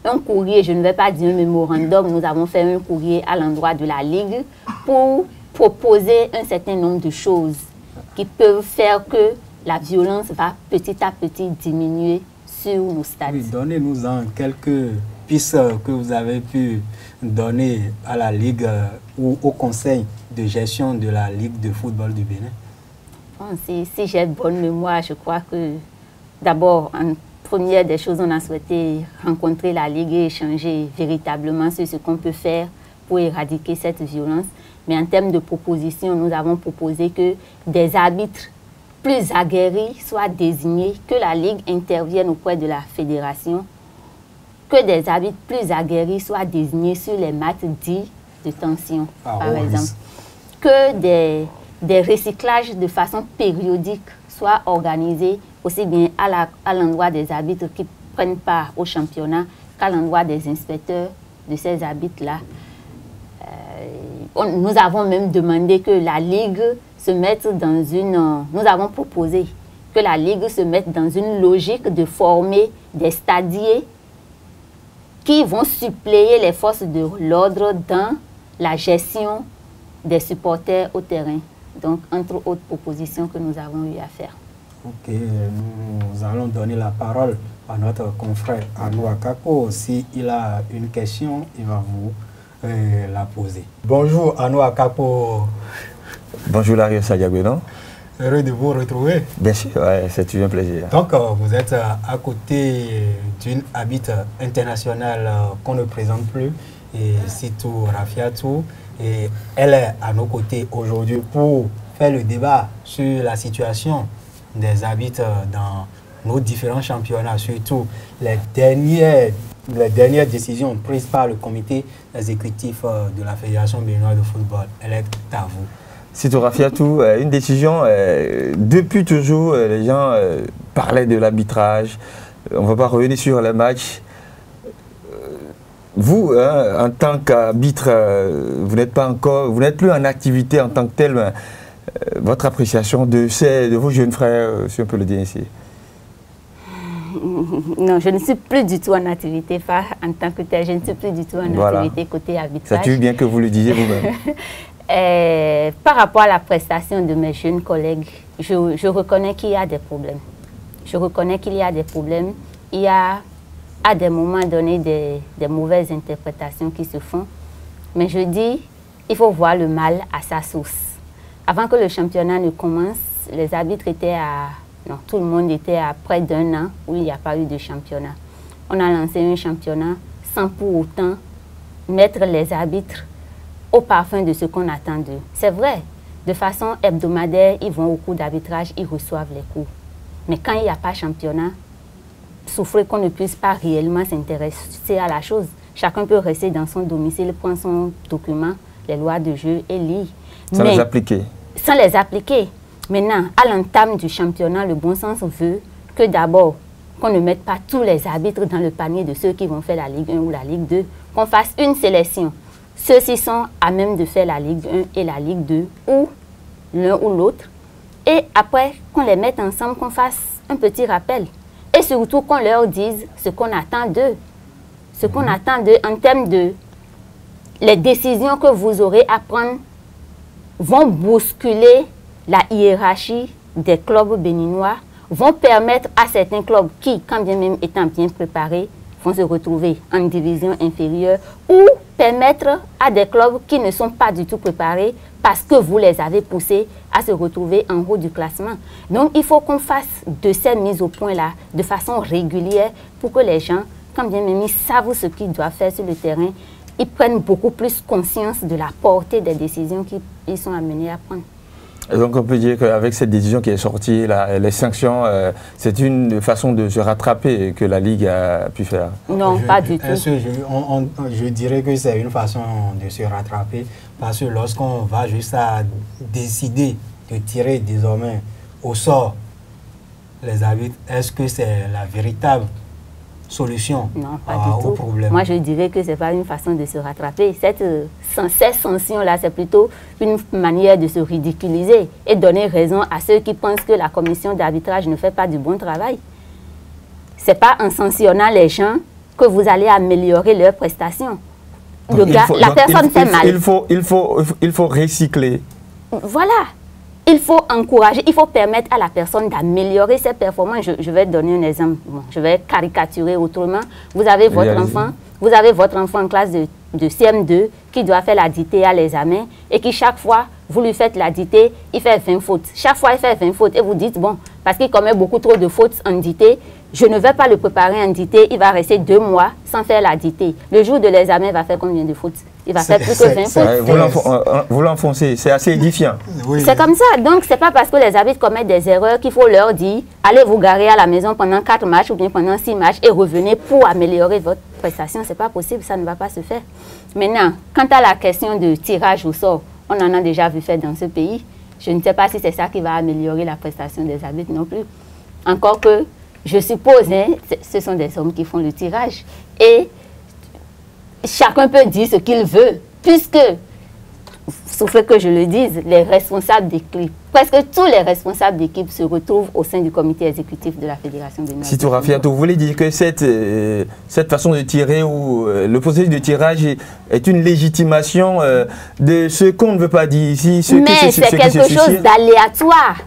un courrier, je ne vais pas dire un mémorandum, nous avons fait un courrier à l'endroit de la Ligue pour proposer un certain nombre de choses qui peuvent faire que la violence va petit à petit diminuer sur nos stades. Oui, donnez-nous-en quelques pistes que vous avez pu donner à la Ligue ou au conseil de gestion de la Ligue de football du Bénin. Bon, si j'ai bonne mémoire, je crois que d'abord, en première des choses, on a souhaité rencontrer la Ligue et échanger véritablement sur ce qu'on peut faire pour éradiquer cette violence. Mais en termes de propositions, nous avons proposé que des arbitres plus aguerris soient désignés, que la Ligue intervienne auprès de la fédération, que des arbitres plus aguerris soient désignés sur les matchs dits de tension, par exemple. Que des recyclages de façon périodique soient organisés, aussi bien à l'endroit des arbitres qui prennent part au championnat qu'à l'endroit des inspecteurs de ces arbitres-là. Nous avons même demandé que la Ligue se mette dans une... Nous avons proposé que la Ligue se mette dans une logique de former des stadiers qui vont suppléer les forces de l'ordre dans la gestion des supporters au terrain. Donc, entre autres propositions que nous avons eu à faire. Ok, nous allons donner la parole à notre confrère Anou Akako. S'il a une question, il va vous la poser. Bonjour Anou Akako. Bonjour Larry Sadiaguenon. Heureux de vous retrouver. Bien sûr, ouais, c'est toujours un plaisir. Donc, vous êtes à côté d'une arbitre internationale qu'on ne présente plus, et Sitou Rafiatou. Et elle est à nos côtés aujourd'hui pour faire le débat sur la situation des arbitres dans nos différents championnats, surtout les dernières décisions prises par le comité exécutif de la Fédération béninoise de football. Elle est à vous. Sitou Rafiatou, une décision, depuis toujours, les gens parlaient de l'arbitrage. On ne va pas revenir sur les matchs. Vous, en tant qu'arbitre, vous n'êtes plus en activité en tant que tel. Votre appréciation de vos jeunes frères, si on peut le dire ici. Non, je ne suis plus du tout en activité, pas en tant que tel. Je ne suis plus du tout en activité côté arbitrage. Ça tue bien que vous le disiez vous-même. Par rapport à la prestation de mes jeunes collègues, je reconnais qu'il y a des problèmes. Je reconnais qu'il y a des problèmes. Il y a à des moments donnés des mauvaises interprétations qui se font. Mais je dis, il faut voir le mal à sa source. Avant que le championnat ne commence, les arbitres étaient à... Non, tout le monde était à près d'1 an où il n'y a pas eu de championnat. On a lancé un championnat sans pour autant mettre les arbitres au parfum de ce qu'on attend d'eux. C'est vrai, de façon hebdomadaire, ils vont au cours d'arbitrage, ils reçoivent les cours. Mais quand il n'y a pas championnat, souffrir qu'on ne puisse pas réellement s'intéresser à la chose. Chacun peut rester dans son domicile, prendre son document, les lois de jeu et lire. Sans les appliquer. Sans les appliquer. Maintenant, à l'entame du championnat, le bon sens veut que d'abord, qu'on ne mette pas tous les arbitres dans le panier de ceux qui vont faire la Ligue 1 ou la Ligue 2, qu'on fasse une sélection. Ceux-ci sont à même de faire la Ligue 1 et la Ligue 2, ou l'un ou l'autre. Et après, qu'on les mette ensemble, qu'on fasse un petit rappel. Et surtout qu'on leur dise ce qu'on attend d'eux. Ce qu'on attend d'eux en termes de... Les décisions que vous aurez à prendre vont bousculer la hiérarchie des clubs béninois, vont permettre à certains clubs qui, quand bien même étant bien préparés, vont se retrouver en division inférieure, ou permettre à des clubs qui ne sont pas du tout préparés parce que vous les avez poussés à se retrouver en haut du classement. Donc, il faut qu'on fasse de ces mises au point-là de façon régulière pour que les gens, quand bien même ils savent ce qu'ils doivent faire sur le terrain, ils prennent beaucoup plus conscience de la portée des décisions qu'ils sont amenés à prendre. Et donc on peut dire qu'avec cette décision qui est sortie, les sanctions, c'est une façon de se rattraper que la Ligue a pu faire? Non, pas du tout. Je dirais que c'est une façon de se rattraper parce que lorsqu'on va juste à décider de tirer désormais au sort les arbitres, est-ce que c'est la véritable solution au problème? Moi, je dirais que ce n'est pas une façon de se rattraper. Ces sanctions-là, c'est plutôt une manière de se ridiculiser et donner raison à ceux qui pensent que la commission d'arbitrage ne fait pas du bon travail. Ce n'est pas en sanctionnant les gens que vous allez améliorer leurs prestations. La personne fait mal. Il faut recycler. Voilà. il faut encourager, il faut permettre à la personne d'améliorer ses performances. Je vais donner un exemple. Bon, je vais caricaturer autrement. Vous avez votre enfant en classe de CM2 qui doit faire la dictée à l'examen et qui chaque fois, vous lui faites la dictée, il fait 20 fautes. Chaque fois, il fait 20 fautes et vous dites, bon, parce qu'il commet beaucoup trop de fautes en dictée, je ne vais pas le préparer en dictée, il va rester 2 mois sans faire la dictée. Le jour de l'examen, il va faire combien de fautes? Il va faire plus que 20 fautes. Vous l'enfoncez, c'est assez édifiant. Oui. C'est comme ça. Donc, ce n'est pas parce que les arbitres commettent des erreurs qu'il faut leur dire, allez vous garer à la maison pendant 4 matchs ou bien pendant 6 matchs et revenez pour améliorer votre prestation. Ce n'est pas possible, ça ne va pas se faire. Maintenant, quant à la question de tirage au sort, on en a déjà vu faire dans ce pays. Je ne sais pas si c'est ça qui va améliorer la prestation des arbitres non plus. Encore que, je suppose, hein, ce sont des hommes qui font le tirage. Et chacun peut dire ce qu'il veut, puisque, sauf que je le dise, les responsables d'équipe, presque tous les responsables d'équipe se retrouvent au sein du comité exécutif de la Fédération béninoise. Sitou Rafiatou, vous voulez dire que cette façon de tirer ou le processus de tirage est une légitimation de ce qu'on ne veut pas dire ici? Mais c'est quelque chose d'aléatoire.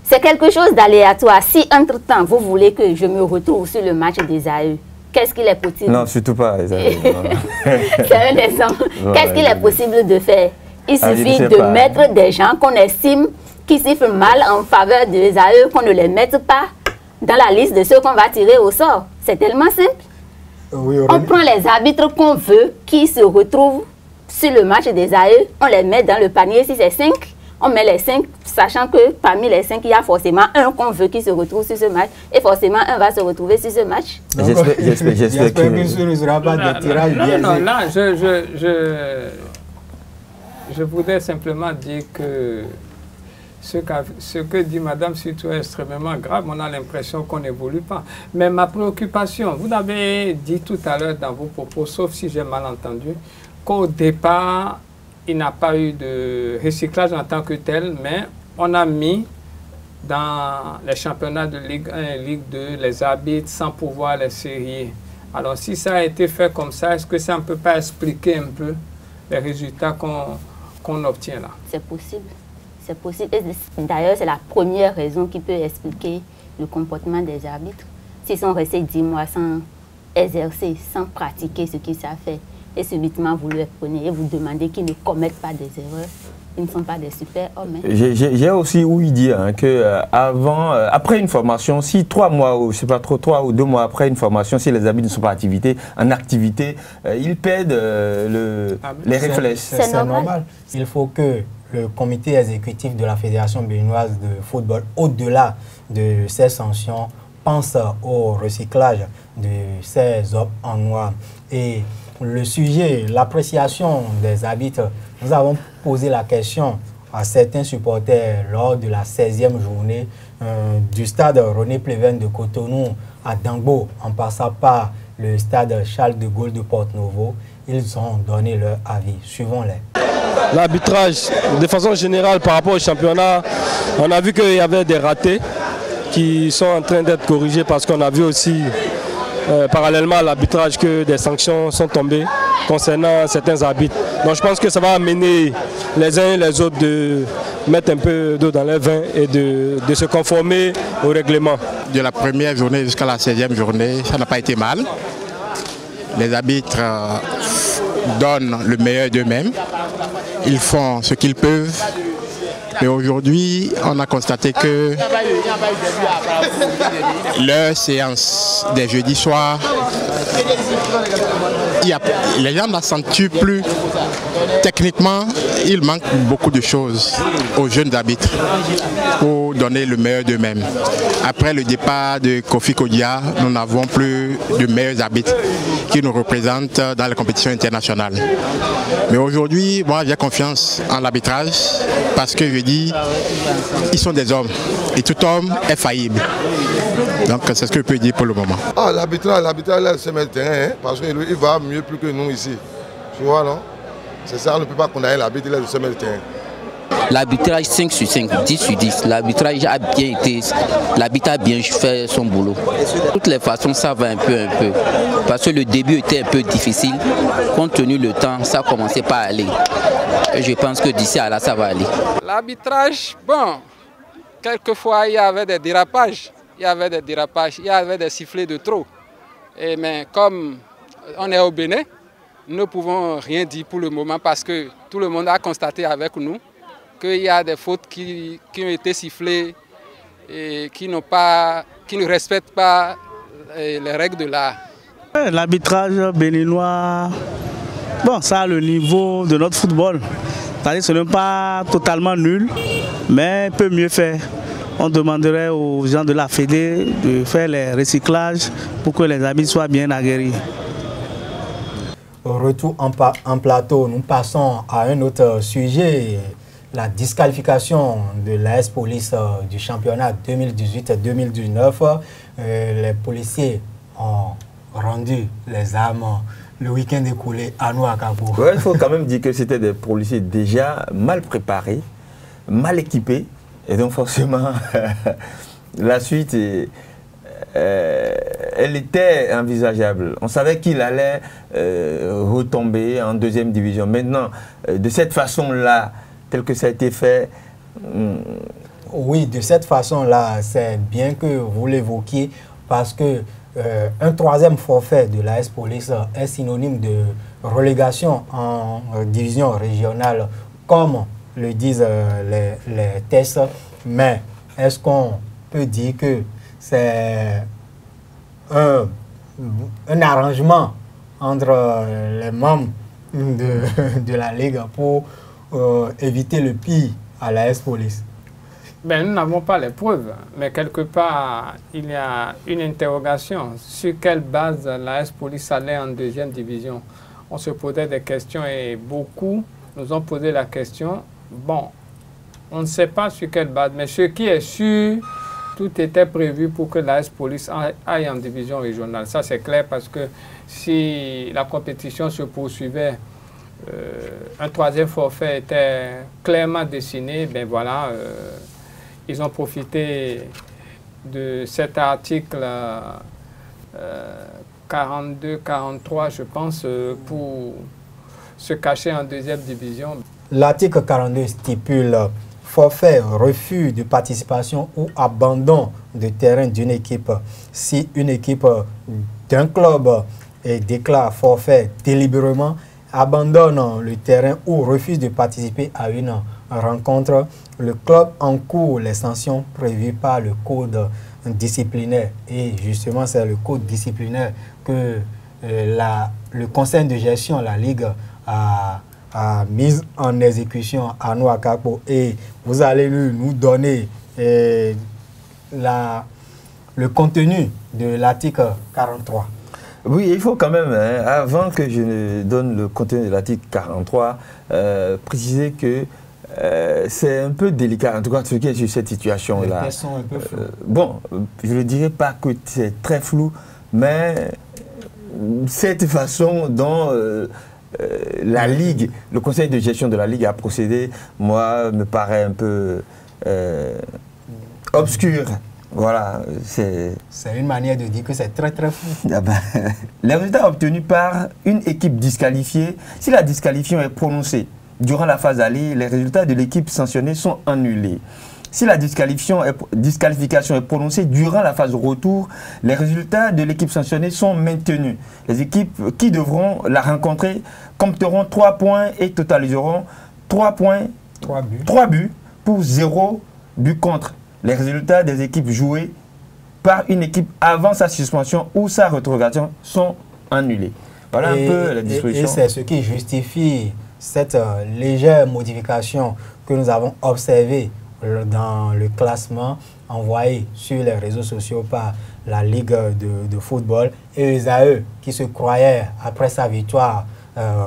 C'est quelque chose d'aléatoire. Si entre-temps, vous voulez que je me retrouve sur le match des AE, qu'est-ce qu'il est possible? Non, surtout pas. C'est un exemple. Qu'est-ce qu'il est possible de faire? Il suffit de mettre des gens qu'on estime qui sifflent mal en faveur des AE, qu'on ne les mette pas dans la liste de ceux qu'on va tirer au sort. C'est tellement simple. Oui, on prend les arbitres qu'on veut, qui se retrouvent sur le match des AE, on les met dans le panier. Si c'est 5, on met les 5, sachant que parmi les 5, il y a forcément un qu'on veut qui se retrouve sur ce match, et forcément un va se retrouver sur ce match. J'espère que ce ne sera pas des tirages biaisés. Non, là, je voudrais simplement dire que ce que dit Madame Sitou est extrêmement grave. On a l'impression qu'on n'évolue pas. Mais ma préoccupation, vous avez dit tout à l'heure dans vos propos, sauf si j'ai mal entendu, qu'au départ, il n'a pas eu de recyclage en tant que tel, mais on a mis dans les championnats de Ligue 1 et Ligue 2 les arbitres sans pouvoir les serrer. Alors si ça a été fait comme ça, est-ce que ça ne peut pas expliquer un peu les résultats qu'on obtient là? C'est possible. C'est possible. D'ailleurs, c'est la première raison qui peut expliquer le comportement des arbitres. S'ils sont restés 10 mois sans exercer, sans pratiquer ce qu'ils savent faire, et subitement vous les prenez et vous demandez qu'ils ne commettent pas des erreurs, ils ne sont pas des super hommes. Hein. J'ai aussi ouï dire hein, que après une formation, si 3 mois ou je sais pas trop 3 ou 2 mois après une formation, si les arbitres ne sont pas en activité, ils perdent les réflexes. C'est normal. Il faut que le comité exécutif de la Fédération béninoise de football, au-delà de ces sanctions, pense au recyclage de ces hommes en noir. Et le sujet, l'appréciation des arbitres, nous avons posé la question à certains supporters lors de la 16e journée du stade René Pleven de Cotonou à Dangbo, en passant par le stade Charles de Gaulle de Porto-Novo. Ils ont donné leur avis. Suivons-les. L'arbitrage, de façon générale, par rapport au championnat, on a vu qu'il y avait des ratés qui sont en train d'être corrigés parce qu'on a vu aussi, parallèlement à l'arbitrage, que des sanctions sont tombées concernant certains arbitres. Donc je pense que ça va amener les uns et les autres de mettre un peu d'eau dans leur vin et de se conformer au règlement. De la première journée jusqu'à la 16e journée, ça n'a pas été mal. Les arbitres donnent le meilleur d'eux-mêmes. Ils font ce qu'ils peuvent. Mais aujourd'hui, on a constaté que leur séance des jeudis soirs, les gens n'accentuent plus. Techniquement, il manque beaucoup de choses aux jeunes arbitres pour donner le meilleur d'eux-mêmes. Après le départ de Kofi Kodia, nous n'avons plus de meilleurs arbitres qui nous représentent dans les compétitions internationales. Mais aujourd'hui, moi j'ai confiance en l'arbitrage parce que je dis, ils sont des hommes et tout homme est faillible. Donc c'est ce que je peux dire pour le moment. Ah, l'arbitrage là, c'est le terrain, hein, parce qu'il va mieux plus que nous ici. Tu vois, non? C'est ça, on ne peut pas condamner l'arbitre, il est le semé de terrain. L'arbitrage 5 sur 5, 10 sur 10. L'arbitrage a bien été, l'arbitre a bien fait son boulot. De toutes les façons, ça va un peu. Parce que le début était un peu difficile. Compte tenu le temps, ça a commencé par aller. Et je pense que d'ici à là, ça va aller. L'arbitrage, bon, quelquefois il y avait des dérapages. Il y avait des sifflets de trop. Mais comme on est au Bénin, nous ne pouvons rien dire pour le moment parce que tout le monde a constaté avec nous qu'il y a des fautes qui ont été sifflées et qui ne respectent pas les règles de l'art. L'arbitrage béninois, bon, ça a le niveau de notre football. C'est-à-dire que ce n'est pas totalement nul, mais peut mieux faire. On demanderait aux gens de la Fédé de faire les recyclages pour que les arbitres soient bien aguerris. Retour en plateau, nous passons à un autre sujet, la disqualification de l'AS Police du championnat 2018-2019. Les policiers ont rendu les armes le week-end écoulé à Nouakchott. Ouais, il faut quand même dire que c'était des policiers déjà mal préparés, mal équipés. Et donc forcément, la suite, elle était envisageable. On savait qu'il allait retomber en deuxième division. Maintenant, de cette façon-là, tel que ça a été fait... Oui, de cette façon-là, c'est bien que vous l'évoquiez parce que un troisième forfait de l'AS Police est synonyme de relégation en division régionale, comme le disent les tests, mais est-ce qu'on peut dire que c'est un arrangement entre les membres de la Ligue pour éviter le pire à l'AS Police? Ben, nous n'avons pas les preuves, mais quelque part, il y a une interrogation. Sur quelle base l'AS Police allait en deuxième division? On se posait des questions et beaucoup nous ont posé la question. Bon, on ne sait pas sur quelle base, mais ce qui est sûr, tout était prévu pour que l'AS Police aille en division régionale. Ça, c'est clair parce que si la compétition se poursuivait, un troisième forfait était clairement dessiné, ben voilà, ils ont profité de cet article 42-43, je pense, pour se cacher en deuxième division. L'article 42 stipule forfait, refus de participation ou abandon de terrain d'une équipe. Si une équipe d'un club déclare forfait délibérément, abandonne le terrain ou refuse de participer à une rencontre, le club encourt les sanctions prévues par le code disciplinaire. Et justement, c'est le code disciplinaire que le conseil de gestion, la Ligue, a mise en exécution à Nouakchott. Et vous allez nous donner le contenu de l'article 43. Oui, il faut quand même, hein, avant que je ne donne le contenu de l'article 43, préciser que c'est un peu délicat, en tout cas ce qui est sur cette situation-là. Les tests sont un peu flous. Bon, je ne dirais pas que c'est très flou, mais cette façon dont la Ligue, le conseil de gestion de la Ligue a procédé, moi, me paraît un peu obscur. Voilà, c'est une manière de dire que c'est très très fou. Ah ben, les résultats obtenus par une équipe disqualifiée, si la disqualification est prononcée durant la phase aller, les résultats de l'équipe sanctionnée sont annulés. Si la disqualification est prononcée durant la phase retour, les résultats de l'équipe sanctionnée sont maintenus. Les équipes qui devront la rencontrer compteront 3 points et totaliseront 3 buts pour 0 but contre. Les résultats des équipes jouées par une équipe avant sa suspension ou sa rétrogradation sont annulés. Voilà un peu la disposition. Et c'est ce qui justifie cette légère modification que nous avons observée dans le classement envoyé sur les réseaux sociaux par la Ligue de football. Et les AE qui se croyaient, après sa victoire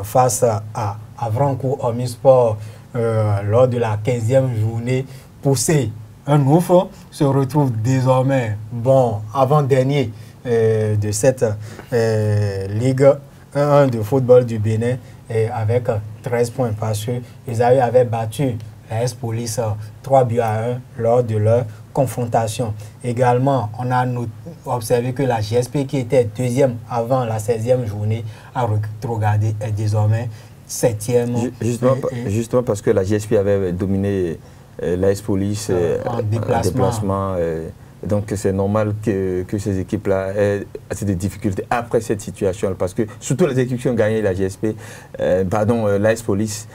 face à Avrancourt Omnisport lors de la 15e journée, poussés un ouf, se retrouve désormais, bon, avant-dernier de cette Ligue 1 de football du Bénin, avec 13 points parce que les AE avaient battu l'AS Police 3-1 lors de leur confrontation. Également, on a observé que la GSP, qui était deuxième avant la 16e journée, a rétrogradé, est désormais 7e. Justement parce que la GSP avait dominé l'AS Police en déplacement. Donc c'est normal que ces équipes-là aient assez de difficultés après cette situation, parce que surtout les équipes qui ont gagné la GSP, l'AS Police,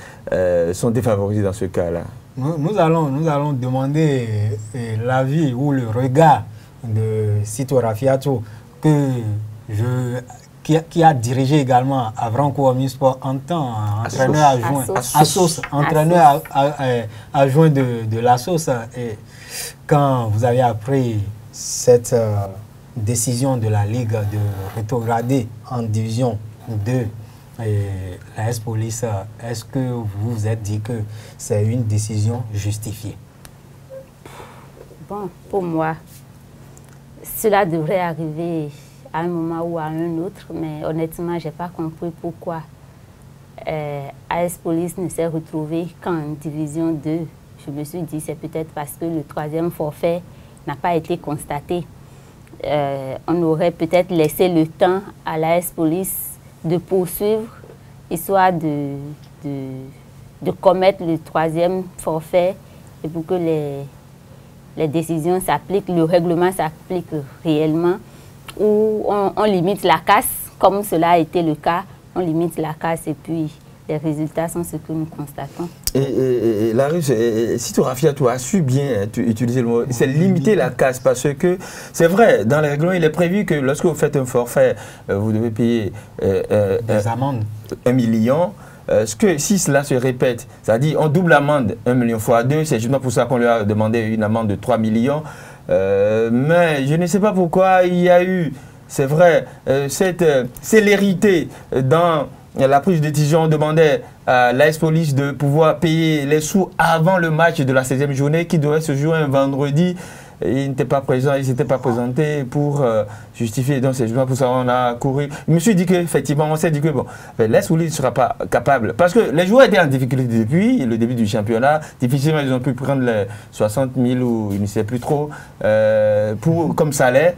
sont défavorisées dans ce cas-là. Nous allons demander l'avis ou le regard de Sito Rafiatou, qui a dirigé également Avranco Omnisport en tant entraîneur adjoint de l'Assos. Et quand vous avez appris cette décision de la Ligue de rétrograder en division 2 l'AS Police, est-ce que vous vous êtes dit que c'est une décision justifiée? Bon, pour moi, cela devrait arriver à un moment ou à un autre, mais honnêtement, je n'ai pas compris pourquoi AS Police ne s'est retrouvé qu'en division 2. Je me suis dit, c'est peut-être parce que le 3e forfait n'a pas été constaté. On aurait peut-être laissé le temps à l'AS Police de poursuivre, histoire de commettre le 3e forfait, et pour que les décisions s'appliquent, le règlement s'applique réellement, où on limite la casse, comme cela a été le cas, on limite la casse et puis les résultats sont ce que nous constatons. Et Larus, Sito Rafiatou a su bien utiliser le mot, c'est limiter la casse, parce que c'est vrai, dans les règlements, il est prévu que lorsque vous faites un forfait, vous devez payer des amendes. 1 million. Si cela se répète, c'est-à-dire on double l'amende 1 million fois 2, c'est justement pour ça qu'on lui a demandé une amende de 3 millions. Mais je ne sais pas pourquoi il y a eu, c'est vrai, cette célérité dans la prise de décision. On demandait à l'AS Police de pouvoir payer les sous avant le match de la 16e journée qui devait se jouer un vendredi. Il n'était pas présent, il ne s'était pas présenté pour justifier. Donc c'est justement pour ça qu'on a couru. Je me suis dit qu'effectivement, on s'est dit que bon, l'AS Police ne sera pas capable. Parce que les joueurs étaient en difficulté depuis le début du championnat. Difficilement, ils ont pu prendre les 60 000 ou ils ne sait plus trop comme salaire.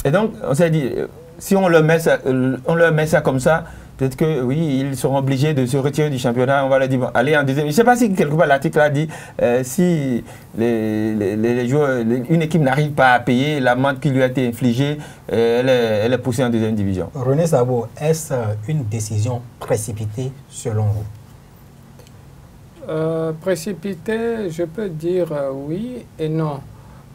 Et donc, on s'est dit, si on leur met ça comme ça, peut-être que oui, ils seront obligés de se retirer du championnat. On va leur dire, bon, allez en deuxième. Je ne sais pas si quelque part l'article a dit, si les joueurs, une équipe n'arrive pas à payer l'amende qui lui a été infligée, elle est poussée en deuxième division. René Sabo, est-ce une décision précipitée selon vous? Précipitée, je peux dire oui et non.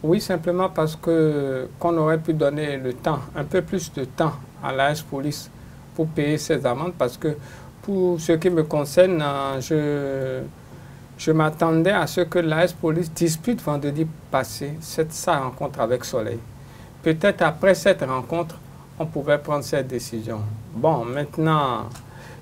Oui, simplement parce qu'on aurait pu donner le temps, un peu plus de temps à l'AS Police pour payer ces amendes, parce que pour ce qui me concerne, je m'attendais à ce que l'AS Police dispute vendredi passé sa rencontre avec Soleil. Peut-être après cette rencontre, on pouvait prendre cette décision. Bon, maintenant,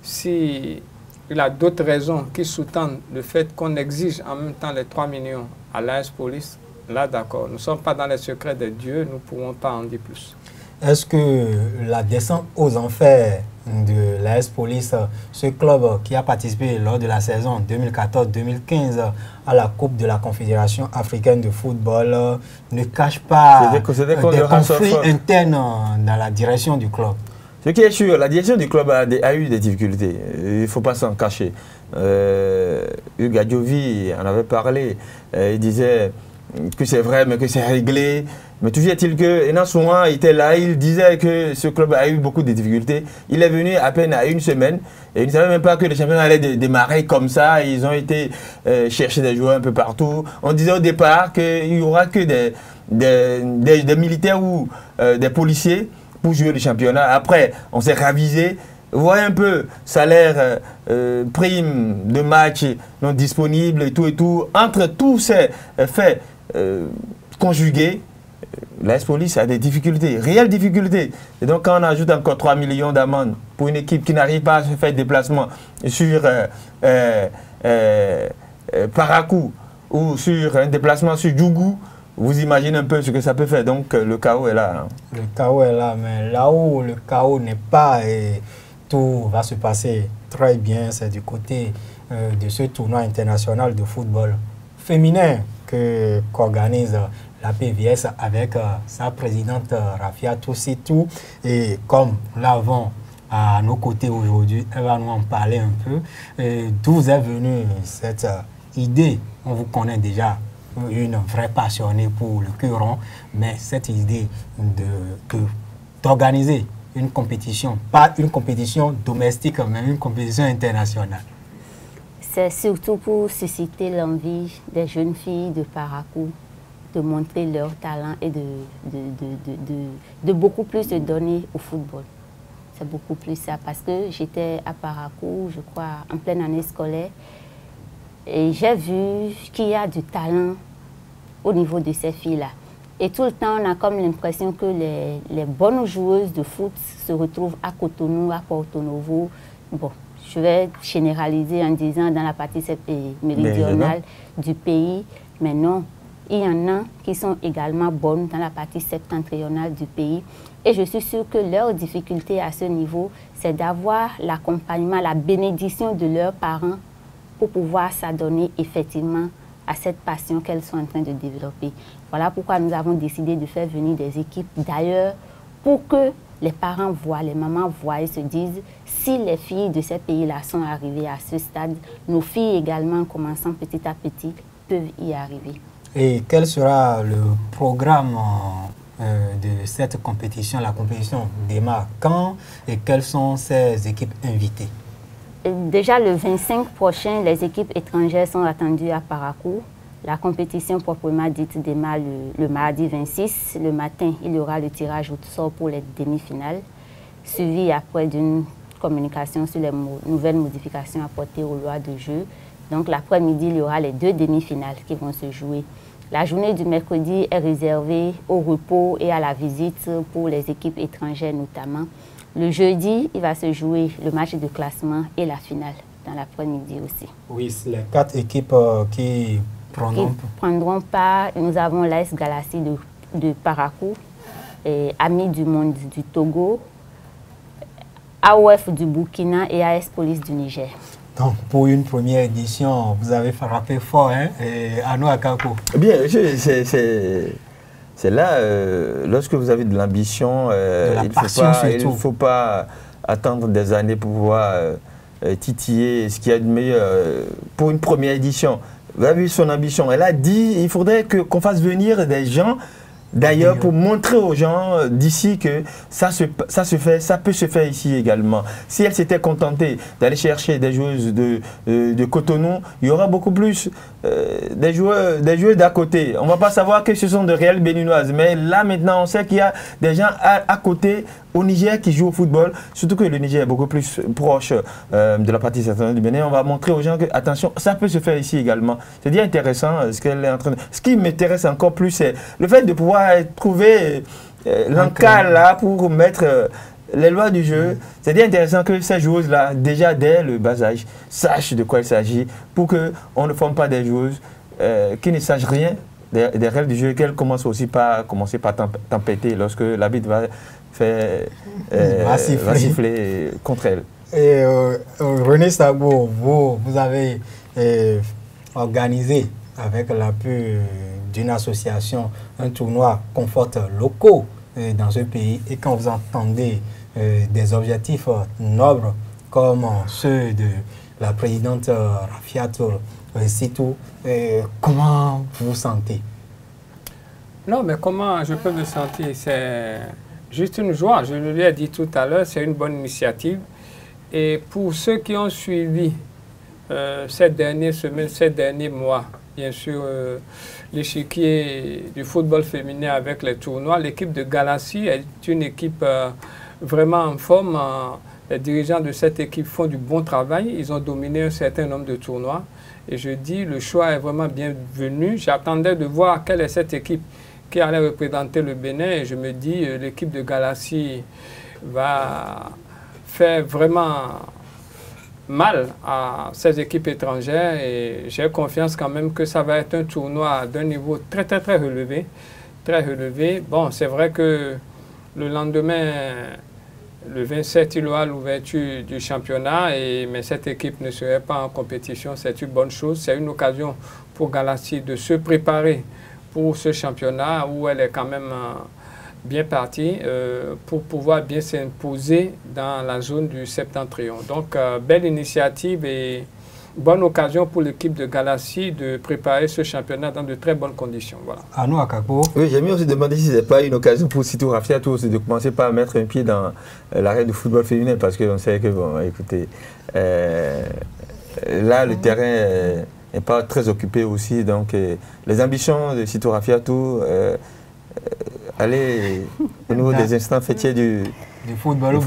si il y a d'autres raisons qui sous-tendent le fait qu'on exige en même temps les 3 millions à l'AS Police, là d'accord, nous ne sommes pas dans les secrets de Dieu, nous ne pouvons pas en dire plus. Est-ce que la descente aux enfers de l'AS Police, ce club qui a participé lors de la saison 2014-2015 à la Coupe de la Confédération africaine de football, ne cache pas des conflits internes dans la direction du club? Ce qui est sûr, la direction du club a eu des difficultés, il ne faut pas s'en cacher. Hugues Adjovi en avait parlé, il disait que c'est vrai, mais que c'est réglé. Mais toujours est-il que Enan Souan était là, il disait que ce club a eu beaucoup de difficultés. Il est venu à peine à une semaine et il ne savait même pas que le championnat allait démarrer comme ça. Ils ont été chercher des joueurs un peu partout. On disait au départ qu'il n'y aura que des militaires ou des policiers pour jouer le championnat. Après, on s'est ravisé. Vous voyez un peu, salaire, prime de match non disponible et tout. Entre tous ces faits conjugués, l'AS Police a des difficultés, réelles difficultés. Et donc quand on ajoute encore 3 millions d'amendes pour une équipe qui n'arrive pas à se faire déplacement sur Parakou ou sur un déplacement sur Djougou, vous imaginez un peu ce que ça peut faire. Donc le chaos est là. Hein. Le chaos est là, mais là où le chaos n'est pas, tout va se passer très bien, c'est du côté de ce tournoi international de football féminin qu'organise la PVS avec sa présidente Rafia Toussitou. Et comme nous l'avons à nos côtés aujourd'hui, elle va nous en parler un peu. D'où vous est venue cette idée? On vous connaît déjà, une vraie passionnée pour le curon, mais cette idée d'organiser une compétition, pas une compétition domestique, mais une compétition internationale. C'est surtout pour susciter l'envie des jeunes filles de Parakou, de montrer leur talent et de beaucoup plus se donner au football. C'est beaucoup plus ça, parce que j'étais à Parakou, je crois, en pleine année scolaire, et j'ai vu qu'il y a du talent au niveau de ces filles-là. Et tout le temps, on a comme l'impression que les bonnes joueuses de foot se retrouvent à Cotonou, à Porto Novo. Bon, je vais généraliser en disant dans la partie méridionale du pays, mais non, il y en a qui sont également bonnes dans la partie septentrionale du pays. Et je suis sûre que leur difficulté à ce niveau, c'est d'avoir l'accompagnement, la bénédiction de leurs parents pour pouvoir s'adonner effectivement à cette passion qu'elles sont en train de développer. Voilà pourquoi nous avons décidé de faire venir des équipes d'ailleurs pour que les parents voient, les mamans voient et se disent si les filles de ces pays-là sont arrivées à ce stade, nos filles également, commençant petit à petit, peuvent y arriver. Et quel sera le programme de cette compétition? La compétition démarre quand et quelles sont ces équipes invitées? Déjà le 25 prochain, les équipes étrangères sont attendues à Parakou. La compétition proprement dite démarre le mardi 26. Le matin, il y aura le tirage au sort pour les demi-finales, suivi après d'une communication sur les nouvelles modifications apportées aux lois de jeu. Donc l'après-midi, il y aura les deux demi-finales qui vont se jouer. La journée du mercredi est réservée au repos et à la visite pour les équipes étrangères notamment. Le jeudi, il va se jouer le match de classement et la finale dans l'après-midi aussi. Oui, les 4 équipes qui prendront part. Nous avons l'AS Galassi de Parakou, Amis du Monde du Togo, AOF du Burkina et AS Police du Niger. Donc, pour une première édition, vous avez frappé fort, hein, Arnaud Akako. Bien, c'est là, lorsque vous avez de l'ambition, il ne faut pas attendre des années pour pouvoir titiller ce qu'il y a de meilleur pour une première édition. Vous avez vu son ambition. Elle a dit qu'il faudrait qu'on fasse venir des gens, d'ailleurs, pour montrer aux gens d'ici que ça peut se faire ici également. Si elle s'était contentée d'aller chercher des joueuses de Cotonou, il y aura beaucoup plus des joueurs d'à côté. On ne va pas savoir que ce sont de réelles béninoises. Mais là, maintenant, on sait qu'il y a des gens à côté au Niger qui jouent au football. Surtout que le Niger est beaucoup plus proche de la partie septentrionale du Bénin. On va montrer aux gens que, attention, ça peut se faire ici également. C'est bien intéressant ce qu'elle est en train de... Ce qui m'intéresse encore plus, c'est le fait de pouvoir trouver l'encadre là pour mettre les lois du jeu. C'est bien intéressant que ces joueuses-là, déjà dès le bas âge, sachent de quoi il s'agit pour qu'on ne forme pas des joueuses qui ne sachent rien des règles du jeu, qu'elles commencent aussi par tempêter lorsque l'arbitre va faire va siffler contre elles. Et René Sabo, vous avez organisé avec l'appui d'une association un tournoi confort locaux dans ce pays, et quand vous entendez des objectifs nobles comme ceux de la présidente Rafiat Toussitou, comment vous vous sentez? Non, mais comment je peux me sentir? C'est juste une joie. Je le lui ai dit tout à l'heure, c'est une bonne initiative. Et pour ceux qui ont suivi ces dernières semaines, ces derniers mois, bien sûr, l'échiquier du football féminin avec les tournois, l'équipe de Galassi est une équipe vraiment en forme. Les dirigeants de cette équipe font du bon travail. Ils ont dominé un certain nombre de tournois. Et je dis, le choix est vraiment bienvenu. J'attendais de voir quelle est cette équipe qui allait représenter le Bénin. Et je me dis, l'équipe de Galassi va faire vraiment mal à ces équipes étrangères. Et j'ai confiance quand même que ça va être un tournoi d'un niveau très, très, très relevé. Très relevé. Bon, c'est vrai que le lendemain Le 27, il aura l'ouverture du championnat, mais cette équipe ne serait pas en compétition. C'est une bonne chose. C'est une occasion pour Galassi de se préparer pour ce championnat où elle est quand même bien partie pour pouvoir bien s'imposer dans la zone du Septentrion. Donc, belle initiative et bonne occasion pour l'équipe de Galassi de préparer ce championnat dans de très bonnes conditions. Voilà. Anou Akakpo. Oui, j'ai aussi demandé si ce n'est pas une occasion pour Sitou Rafiatou de commencer par mettre un pied dans l'arène du football féminin, parce qu'on sait que, bon, écoutez, là, le terrain n'est pas très occupé aussi. Donc, les ambitions de Sitou Rafiatou, aller au niveau des instants fêtiers du football.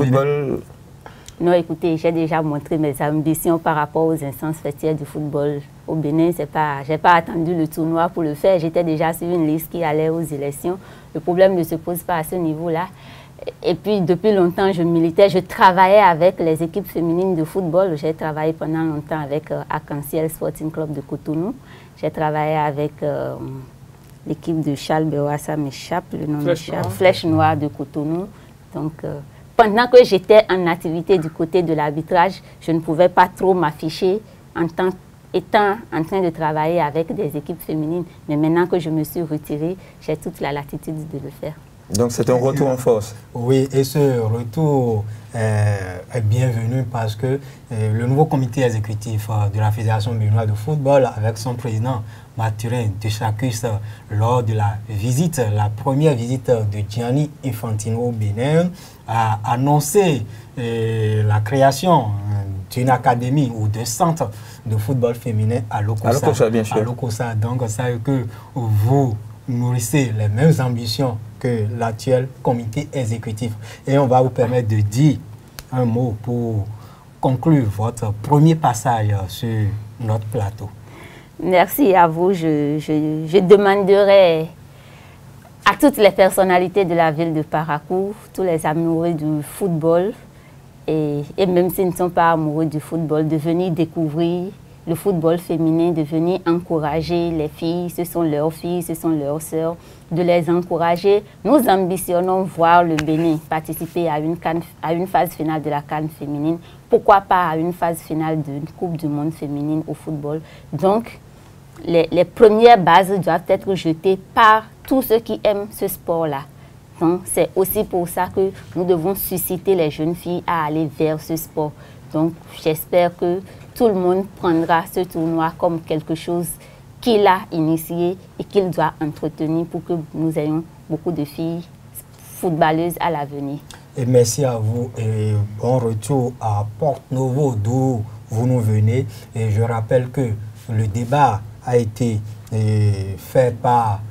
Non, écoutez, j'ai déjà montré mes ambitions par rapport aux instances fêtières du football au Bénin. Je n'ai pas attendu le tournoi pour le faire. J'étais déjà sur une liste qui allait aux élections. Le problème ne se pose pas à ce niveau-là. Et puis, depuis longtemps, je militais. Je travaillais avec les équipes féminines de football. J'ai travaillé pendant longtemps avec Arc-en-Ciel Sporting Club de Cotonou. J'ai travaillé avec l'équipe de Charles Béoua, ça m'échappe, le nom de Flèche Noire de Cotonou. Donc, pendant que j'étais en activité du côté de l'arbitrage, je ne pouvais pas trop m'afficher étant en train de travailler avec des équipes féminines. Mais maintenant que je me suis retirée, j'ai toute la latitude de le faire. Donc c'est un retour en force. Oui, et ce retour est bienvenu parce que le nouveau comité exécutif de la Fédération béninoise de football, avec son président Mathurin Deschacus, lors de la première visite de Gianni Infantino au Bénin, a annoncé la création d'une académie ou de centre de football féminin à Lokossa. Bien sûr. À Lokossa. Donc ça veut que vous nourrissez les mêmes ambitions que l'actuel comité exécutif. Et on va vous permettre de dire un mot pour conclure votre premier passage sur notre plateau. Merci à vous. Je demanderai à toutes les personnalités de la ville de Parakou, tous les amoureux du football, et même s'ils ne sont pas amoureux du football, de venir découvrir le football féminin, de venir encourager les filles, ce sont leurs filles, ce sont leurs sœurs, de les encourager. Nous ambitionnons voir le Bénin participer à une phase finale de la CAN féminine, pourquoi pas à une phase finale d'une Coupe du Monde féminine au football. Donc, les premières bases doivent être jetées par tous ceux qui aiment ce sport-là. Donc, c'est aussi pour ça que nous devons susciter les jeunes filles à aller vers ce sport. Donc, j'espère que tout le monde prendra ce tournoi comme quelque chose qu'il a initié et qu'il doit entretenir pour que nous ayons beaucoup de filles footballeuses à l'avenir. Et merci à vous et bon retour à Porte-Novo d'où vous nous venez. Et je rappelle que le débat a été fait par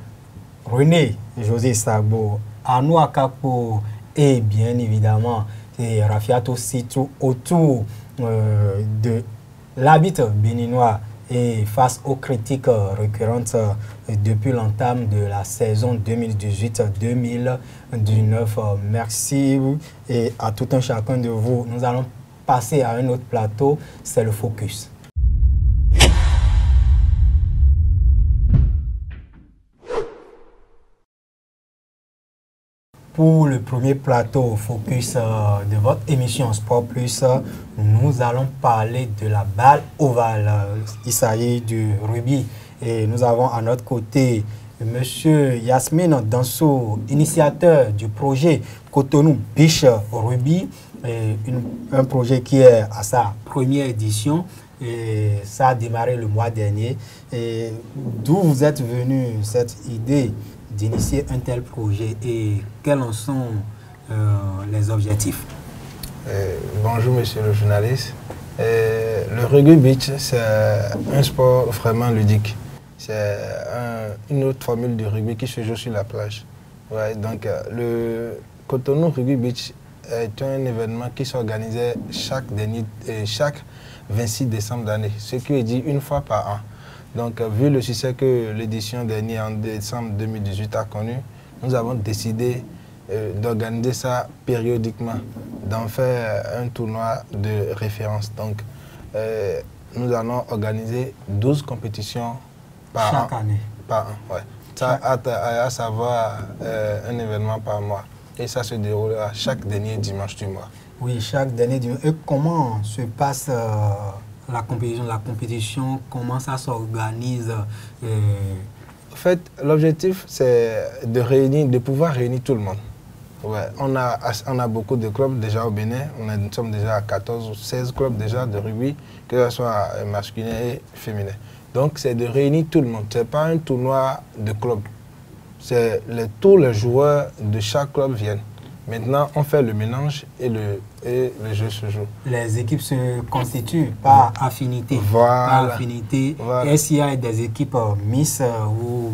René José Sagbo, Anou Akakpo et bien évidemment Rafiatou Sitou autour de l'arbitre béninois et face aux critiques récurrentes depuis l'entame de la saison 2018-2019. Merci et à tout un chacun de vous. Nous allons passer à un autre plateau, c'est le Focus. Pour le premier plateau Focus de votre émission Sport Plus, nous allons parler de la balle ovale. Il s'agit du rugby. Et nous avons à notre côté M. Yasmine Danso, initiateur du projet Cotonou Beach Rugby. Un projet qui est à sa première édition. Et ça a démarré le mois dernier. D'où vous êtes venu cette idée d'initier un tel projet et quels en sont les objectifs? Bonjour monsieur le journaliste. Le rugby beach, c'est un sport vraiment ludique. C'est une autre formule de rugby qui se joue sur la plage. Ouais, donc le Cotonou Rugby Beach est un événement qui s'organisait chaque 26 décembre d'année, ce qui veut dire une fois par an. Donc, vu le succès que l'édition dernière, en décembre 2018, a connu, nous avons décidé d'organiser ça périodiquement, d'en faire un tournoi de référence. Donc, nous allons organiser 12 compétitions par chaque année. Par an, ouais. Ça, à savoir un événement par mois. et ça se déroulera chaque dernier dimanche du mois. Oui, chaque dernier dimanche. Et comment se passe la compétition, comment ça s'organise? En fait, l'objectif, c'est de pouvoir réunir tout le monde. Ouais, on a beaucoup de clubs déjà au Bénin. Nous sommes déjà à 14 ou 16 clubs déjà de rugby, que ce soit masculin et féminin. Donc, c'est de réunir tout le monde. Ce n'est pas un tournoi de clubs. Tous les joueurs de chaque club viennent. Maintenant, on fait le mélange et le jeu se joue. Les équipes se constituent par affinité. Voilà. Par affinité. Voilà. Est-ce qu'il y a des équipes Miss ou...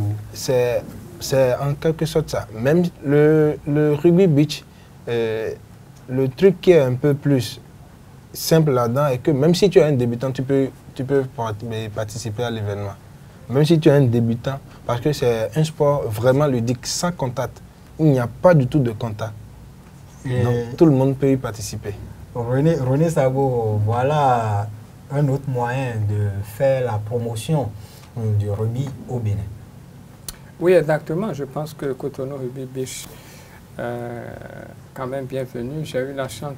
C'est en quelque sorte ça. Même le rugby beach, le truc qui est un peu plus simple là-dedans est que même si tu es un débutant, tu peux participer à l'événement. Même si tu es un débutant, parce que c'est un sport vraiment ludique, sans contact. Il n'y a pas du tout de contact. Donc tout le monde peut y participer. René Sago, voilà un autre moyen de faire la promotion du rugby au Bénin. Oui, exactement. Je pense que Cotonou Rugby Beach quand même bienvenue. J'ai eu la chance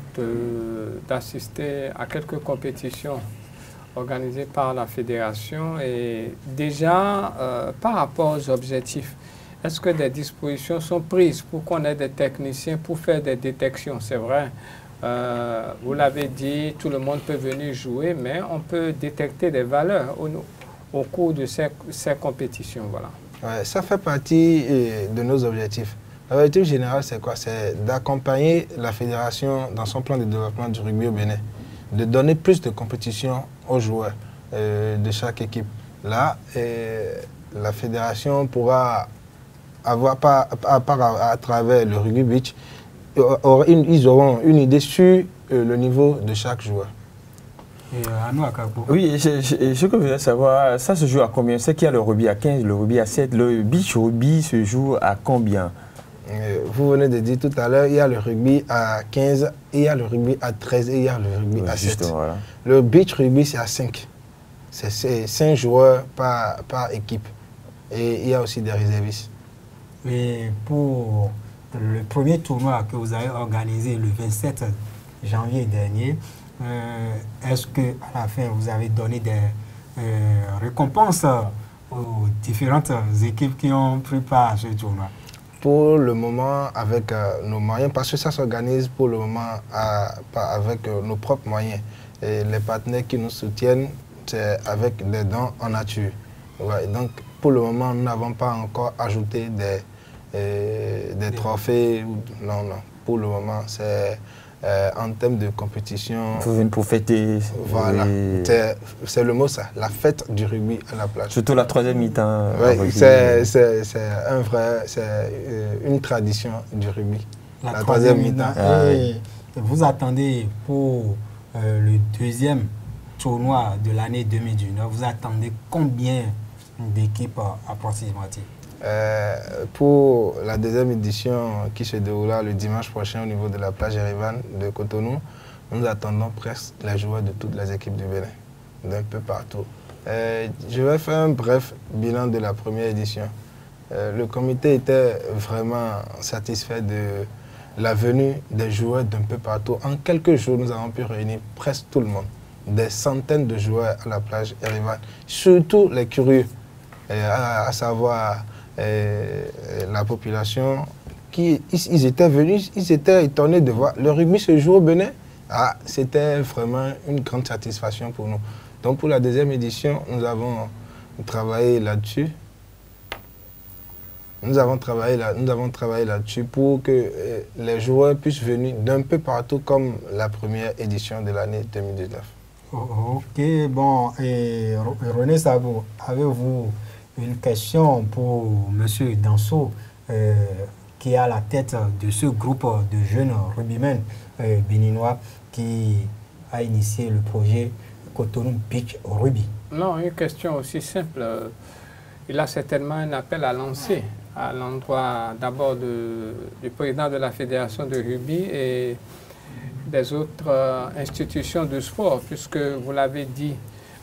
d'assister à quelques compétitions organisées par la fédération et déjà par rapport aux objectifs, est-ce que des dispositions sont prises pour qu'on ait des techniciens pour faire des détections? C'est vrai, vous l'avez dit, tout le monde peut venir jouer, mais on peut détecter des valeurs au cours de ces compétitions. Voilà. Ouais, ça fait partie de nos objectifs. L'objectif général, c'est quoi? C'est d'accompagner la fédération dans son plan de développement du rugby au Bénin, de donner plus de compétition aux joueurs de chaque équipe. Là, la fédération pourra avoir, à travers le rugby beach, ils auront une idée sur le niveau de chaque joueur. Oui, ce que je voulais savoir, ça se joue à combien? C'est qu'il y a le rugby à 15, le rugby à 7, le beach rugby se joue à combien? Vous venez de dire tout à l'heure, il y a le rugby à 15, il y a le rugby à 13 et il y a le rugby à 7. Voilà. Le beach rugby, c'est à 5. C'est 5 joueurs par équipe. Et il y a aussi des réservistes. Et pour le premier tournoi que vous avez organisé le 27 janvier dernier, est-ce qu'à la fin, vous avez donné des récompenses aux différentes équipes qui ont pris part à ce tournoi? Pour le moment, avec nos moyens, parce que ça s'organise pour le moment avec nos propres moyens. Et les partenaires qui nous soutiennent, c'est avec des dons en nature. Ouais, donc, pour le moment, nous n'avons pas encore ajouté des trophées. Non. Pour le moment, c'est en termes de compétition. Vous venez pour fêter. Voilà. C'est le mot ça, la fête du rugby à la plage. Surtout la troisième mi-temps. Oui, c'est une tradition du rugby. La troisième mi-temps. Et vous attendez pour le deuxième tournoi de l'année 2019, vous attendez combien d'équipes approximativement? Pour la deuxième édition qui se déroulera le dimanche prochain au niveau de la plage Erivan de Cotonou, nous attendons presque les joueurs de toutes les équipes du Bénin, d'un peu partout. Je vais faire un bref bilan de la première édition. Le comité était vraiment satisfait de la venue des joueurs d'un peu partout. En quelques jours, nous avons pu réunir presque tout le monde. Des centaines de joueurs à la plage Erivan, surtout les curieux, à savoir la population, ils étaient venus, ils étaient étonnés de voir le rugby se jouer au Bénin. C'était vraiment une grande satisfaction pour nous. Donc pour la deuxième édition, nous avons travaillé là-dessus. Nous avons travaillé là-dessus pour que les joueurs puissent venir d'un peu partout comme la première édition de l'année 2019. Ok, bon, et René Sago, avez-vous une question pour M. Danso, qui est à la tête de ce groupe de jeunes rugbymen béninois qui a initié le projet Cotonou Beach Rugby? Non, une question aussi simple. Il a certainement un appel à lancer à l'endroit d'abord du président de la Fédération de rugby et des autres institutions de sport, puisque vous l'avez dit,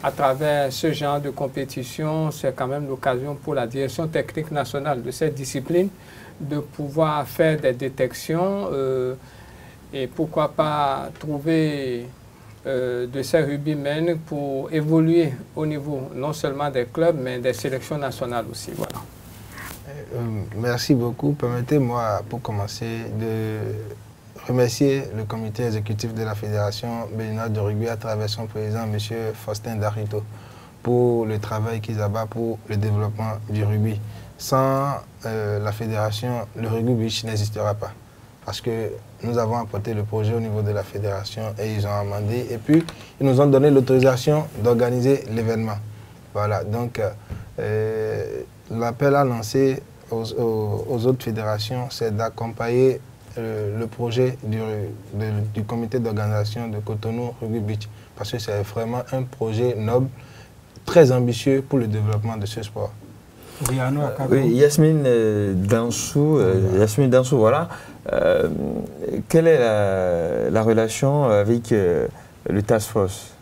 à travers ce genre de compétition, c'est quand même l'occasion pour la direction technique nationale de cette discipline de pouvoir faire des détections et pourquoi pas trouver de ces rugbymen pour évoluer au niveau non seulement des clubs, mais des sélections nationales aussi. Voilà. Merci beaucoup. Permettez-moi, pour commencer, de remercier le comité exécutif de la Fédération béninoise de rugby à travers son président, M. Faustin Darito, pour le travail qu'ils abattent pour le développement du rugby. Sans la fédération, le rugby beach n'existera pas. Parce que nous avons apporté le projet au niveau de la fédération et ils ont amendé. Et puis, ils nous ont donné l'autorisation d'organiser l'événement. Voilà, donc l'appel à lancer aux autres fédérations, c'est d'accompagner le projet du comité d'organisation de Cotonou Rugby Beach. Parce que c'est vraiment un projet noble, très ambitieux pour le développement de ce sport. Oui, Yasmine Dansou, voilà. Quelle est la relation avec le Task Force,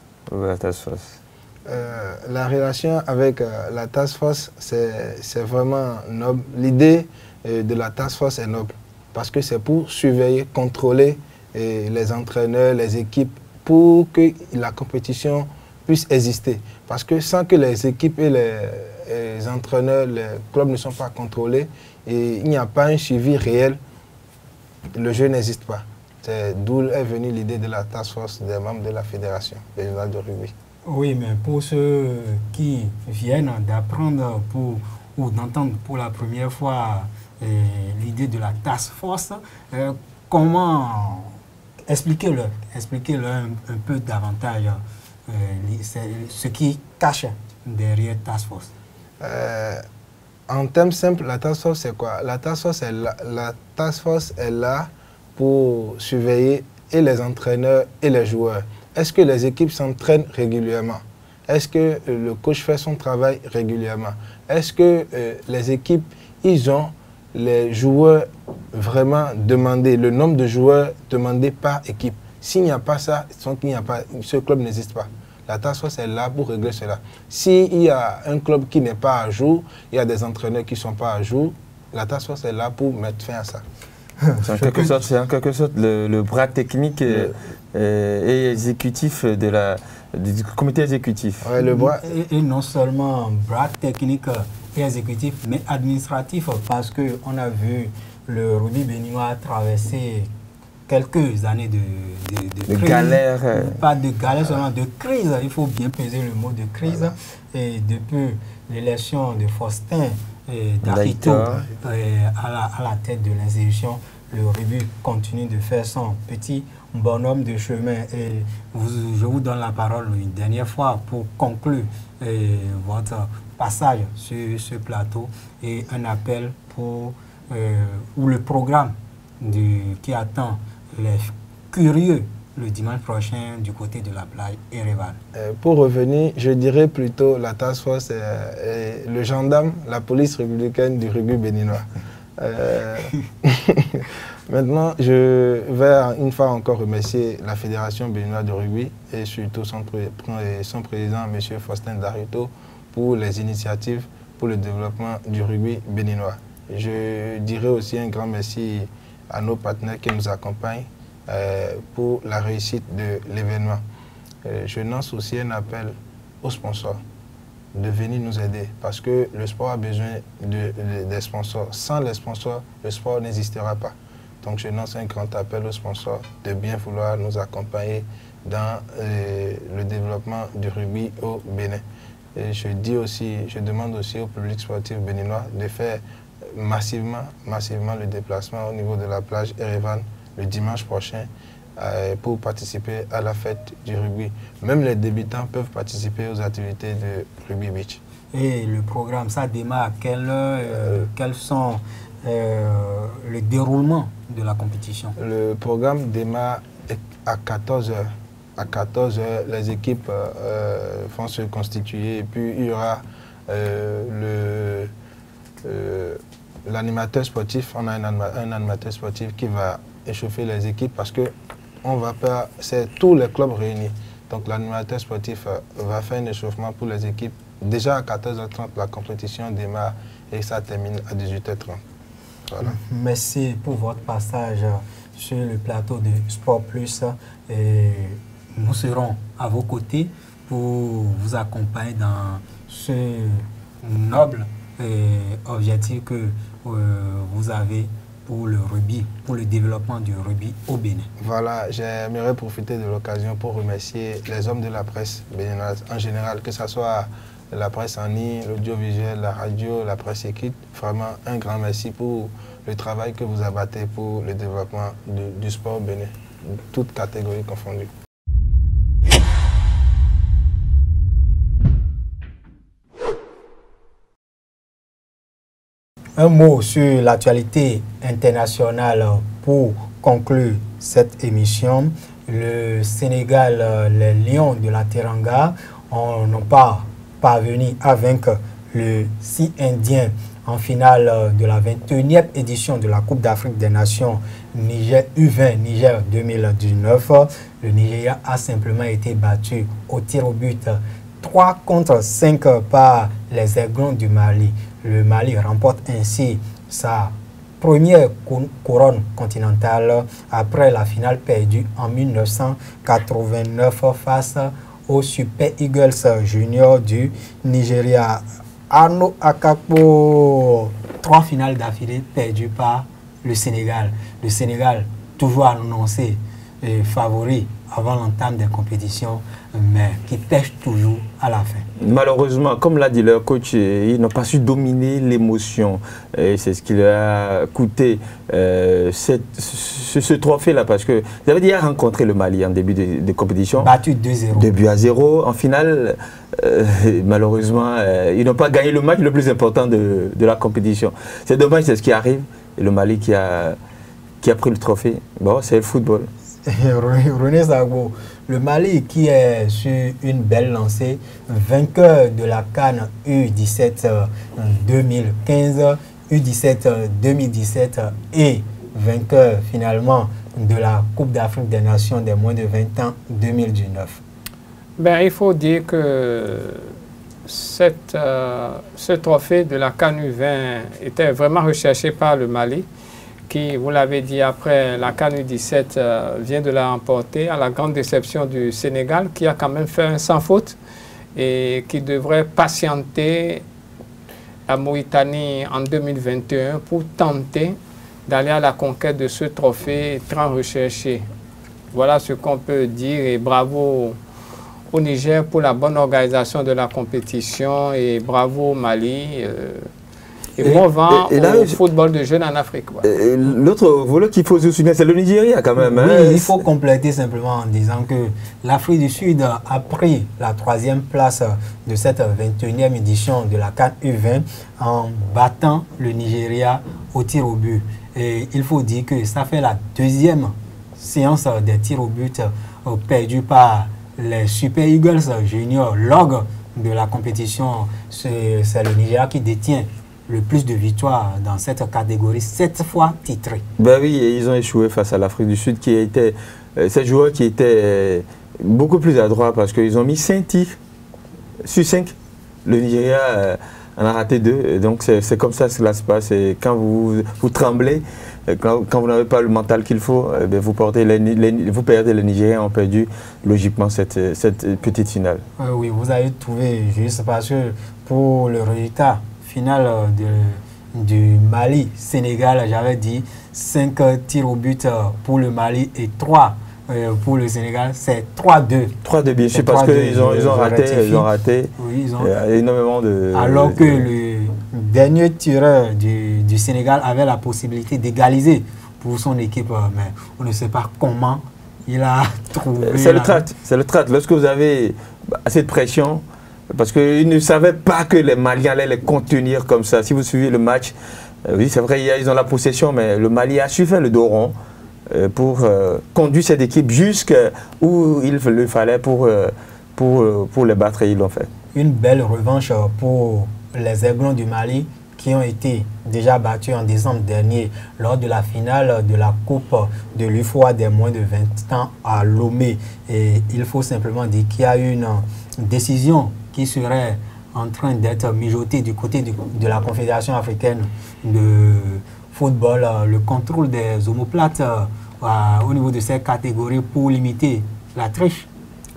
la relation avec la Task Force, c'est vraiment noble. L'idée de la Task Force est noble parce que c'est pour surveiller, contrôler les entraîneurs, les équipes pour que la compétition puisse exister. Parce que sans que les équipes et les entraîneurs, les clubs ne sont pas contrôlés et il n'y a pas un suivi réel, le jeu n'existe pas. C'est d'où est venue l'idée de la Task Force des membres de la Fédération béninoise de rugby. Oui, mais pour ceux qui viennent d'apprendre ou d'entendre pour la première fois l'idée de la Task Force, comment expliquez-leur un peu davantage ce qui cache derrière Task Force. En termes simples, la Task Force c'est quoi? La Task Force est là pour surveiller et les entraîneurs et les joueurs. Est-ce que les équipes s'entraînent régulièrement? Est-ce que le coach fait son travail régulièrement? Est-ce que les équipes, ils ont les joueurs vraiment demandés, le nombre de joueurs demandés par équipe? S'il n'y a pas ça, ce club n'existe pas. La Task Force est là pour régler cela. S'il y a un club qui n'est pas à jour, il y a des entraîneurs qui ne sont pas à jour, la Task Force est là pour mettre fin à ça. C'est en quelque sorte le bras technique et exécutif du comité exécutif. Ouais, le bras... et non seulement bras technique et exécutif, mais administratif, parce qu'on a vu le rugby béninois traverser quelques années de crise. Galère. Pas de galère, seulement de crise. Il faut bien peser le mot de crise. Voilà. Et depuis l'élection de Faustin Darito à la tête de l'institution, le rugby continue de faire son petit bonhomme de chemin. Et je vous donne la parole une dernière fois pour conclure votre passage sur ce plateau et un appel pour ou le programme qui attend les curieux le dimanche prochain du côté de la plage Erevan. Pour revenir, je dirais plutôt la Task Force, le gendarme, la police républicaine du rugby béninois. Maintenant, je vais une fois encore remercier la Fédération béninoise de rugby et surtout son président, M. Faustin Darito, pour les initiatives pour le développement du rugby béninois. Je dirais aussi un grand merci à nos partenaires qui nous accompagnent pour la réussite de l'événement. Je lance aussi un appel aux sponsors de venir nous aider parce que le sport a besoin des sponsors. Sans les sponsors, le sport n'existera pas. Donc je lance un grand appel aux sponsors de bien vouloir nous accompagner dans le développement du rugby au Bénin. Et je demande aussi au public sportif béninois de faire massivement le déplacement au niveau de la plage Erevan le dimanche prochain pour participer à la fête du rugby. Même les débutants peuvent participer aux activités de Rugby Beach. Et le programme, ça démarre à quelle heure? Quels sont le déroulement de la compétition? Le programme démarre à 14h. À 14h, les équipes vont se constituer et puis il y aura l'animateur sportif. On a un animateur sportif qui va échauffer les équipes parce que c'est tous les clubs réunis. Donc l'animateur sportif va faire un échauffement pour les équipes. Déjà à 14h30, la compétition démarre et ça termine à 18h30. Voilà. Merci pour votre passage sur le plateau de Sport Plus. Et nous serons à vos côtés pour vous accompagner dans ce noble objectif que vous avez pour le rugby, pour le développement du rugby au Bénin. Voilà, j'aimerais profiter de l'occasion pour remercier les hommes de la presse béninoise en général, que ce soit la presse en ligne, l'audiovisuel, la radio, la presse écrite. Vraiment un grand merci pour le travail que vous abattez pour le développement du sport bénin, toutes catégories confondues. Un mot sur l'actualité internationale pour conclure cette émission. Le Sénégal, les Lions de la Teranga n'ont pas parvenu à vaincre le Sea Indien en finale de la 21e édition de la Coupe d'Afrique des Nations Niger U20 Niger 2019. Le Nigeria a simplement été battu au tir au but 3-5 par les Aiglons du Mali. Le Mali remporte ainsi sa première couronne continentale après la finale perdue en 1989 face aux Super Eagles Junior du Nigeria. Arnaud Akakpo, 3 finales d'affilée perdues par le Sénégal. Le Sénégal toujours annoncé favori avant l'entame des compétitions, mais qui pêche toujours à la fin. Malheureusement, comme l'a dit leur coach, ils n'ont pas su dominer l'émotion. Et c'est ce qui leur a coûté ce trophée-là, parce que vous avez déjà rencontré le Mali en début de compétition. Battu 2-0. 2-0. En finale, malheureusement, ils n'ont pas gagné le match le plus important de la compétition. C'est dommage, c'est ce qui arrive. Et le Mali qui a pris le trophée. Bon, c'est le football. René Zago, le Mali qui est sur une belle lancée, vainqueur de la CAN U17 2015, U17 2017 et vainqueur finalement de la Coupe d'Afrique des Nations des moins de 20 ans 2019. Ben, il faut dire que ce trophée de la CAN U20 était vraiment recherché par le Mali, qui, vous l'avez dit, après la CAN U17 vient de la remporter à la grande déception du Sénégal, qui a quand même fait un sans faute et qui devrait patienter à Mauritanie en 2021 pour tenter d'aller à la conquête de ce trophée très recherché. Voilà ce qu'on peut dire, et bravo au Niger pour la bonne organisation de la compétition et bravo au Mali. Et bon vent au football de jeunes en Afrique. Ouais. L'autre volet qu'il faut se souvenir, c'est le Nigeria quand même. Oui, hein. Il faut compléter simplement en disant que l'Afrique du Sud a pris la 3e place de cette 21e édition de la CAN U20 en battant le Nigeria au tir au but. Et il faut dire que ça fait la 2e séance des tirs au but perdue par les Super Eagles Junior. Lors de la compétition, c'est le Nigeria qui détient le plus de victoires dans cette catégorie, 7 fois titrée. Ben oui, ils ont échoué face à l'Afrique du Sud, qui était ces joueurs qui étaient beaucoup plus adroits, parce qu'ils ont mis 5 tirs sur 5. Le Nigeria en a raté 2, donc c'est comme ça que cela se passe. Et quand vous tremblez, quand vous n'avez pas le mental qu'il faut, vous perdez. Les Nigériens ont perdu logiquement cette petite finale. Oui, vous avez trouvé juste, parce que pour le résultat finale du Mali-Sénégal, j'avais dit 5 tirs au but pour le Mali et 3 pour le Sénégal. C'est 3-2. 3-2, bien sûr, parce qu'ils ont raté oui, énormément de... Alors que le dernier tireur du Sénégal avait la possibilité d'égaliser pour son équipe, mais on ne sait pas comment il a trouvé... C'est le tract. Lorsque vous avez assez de pression, parce qu'ils ne savaient pas que les Maliens allaient les contenir comme ça. Si vous suivez le match, oui, c'est vrai, ils ont la possession, mais le Mali a su faire le dos rond pour conduire cette équipe jusqu'où il le fallait pour les battre, et ils l'ont fait. Une belle revanche pour les Aiglons du Mali, qui ont été déjà battus en décembre dernier lors de la finale de la Coupe de l'UFOA des moins de 20 ans à Lomé. Et il faut simplement dire qu'il y a une décision qui serait en train d'être mijotée du côté de la Confédération africaine de football, le contrôle des omoplates au niveau de ces catégories pour limiter la triche.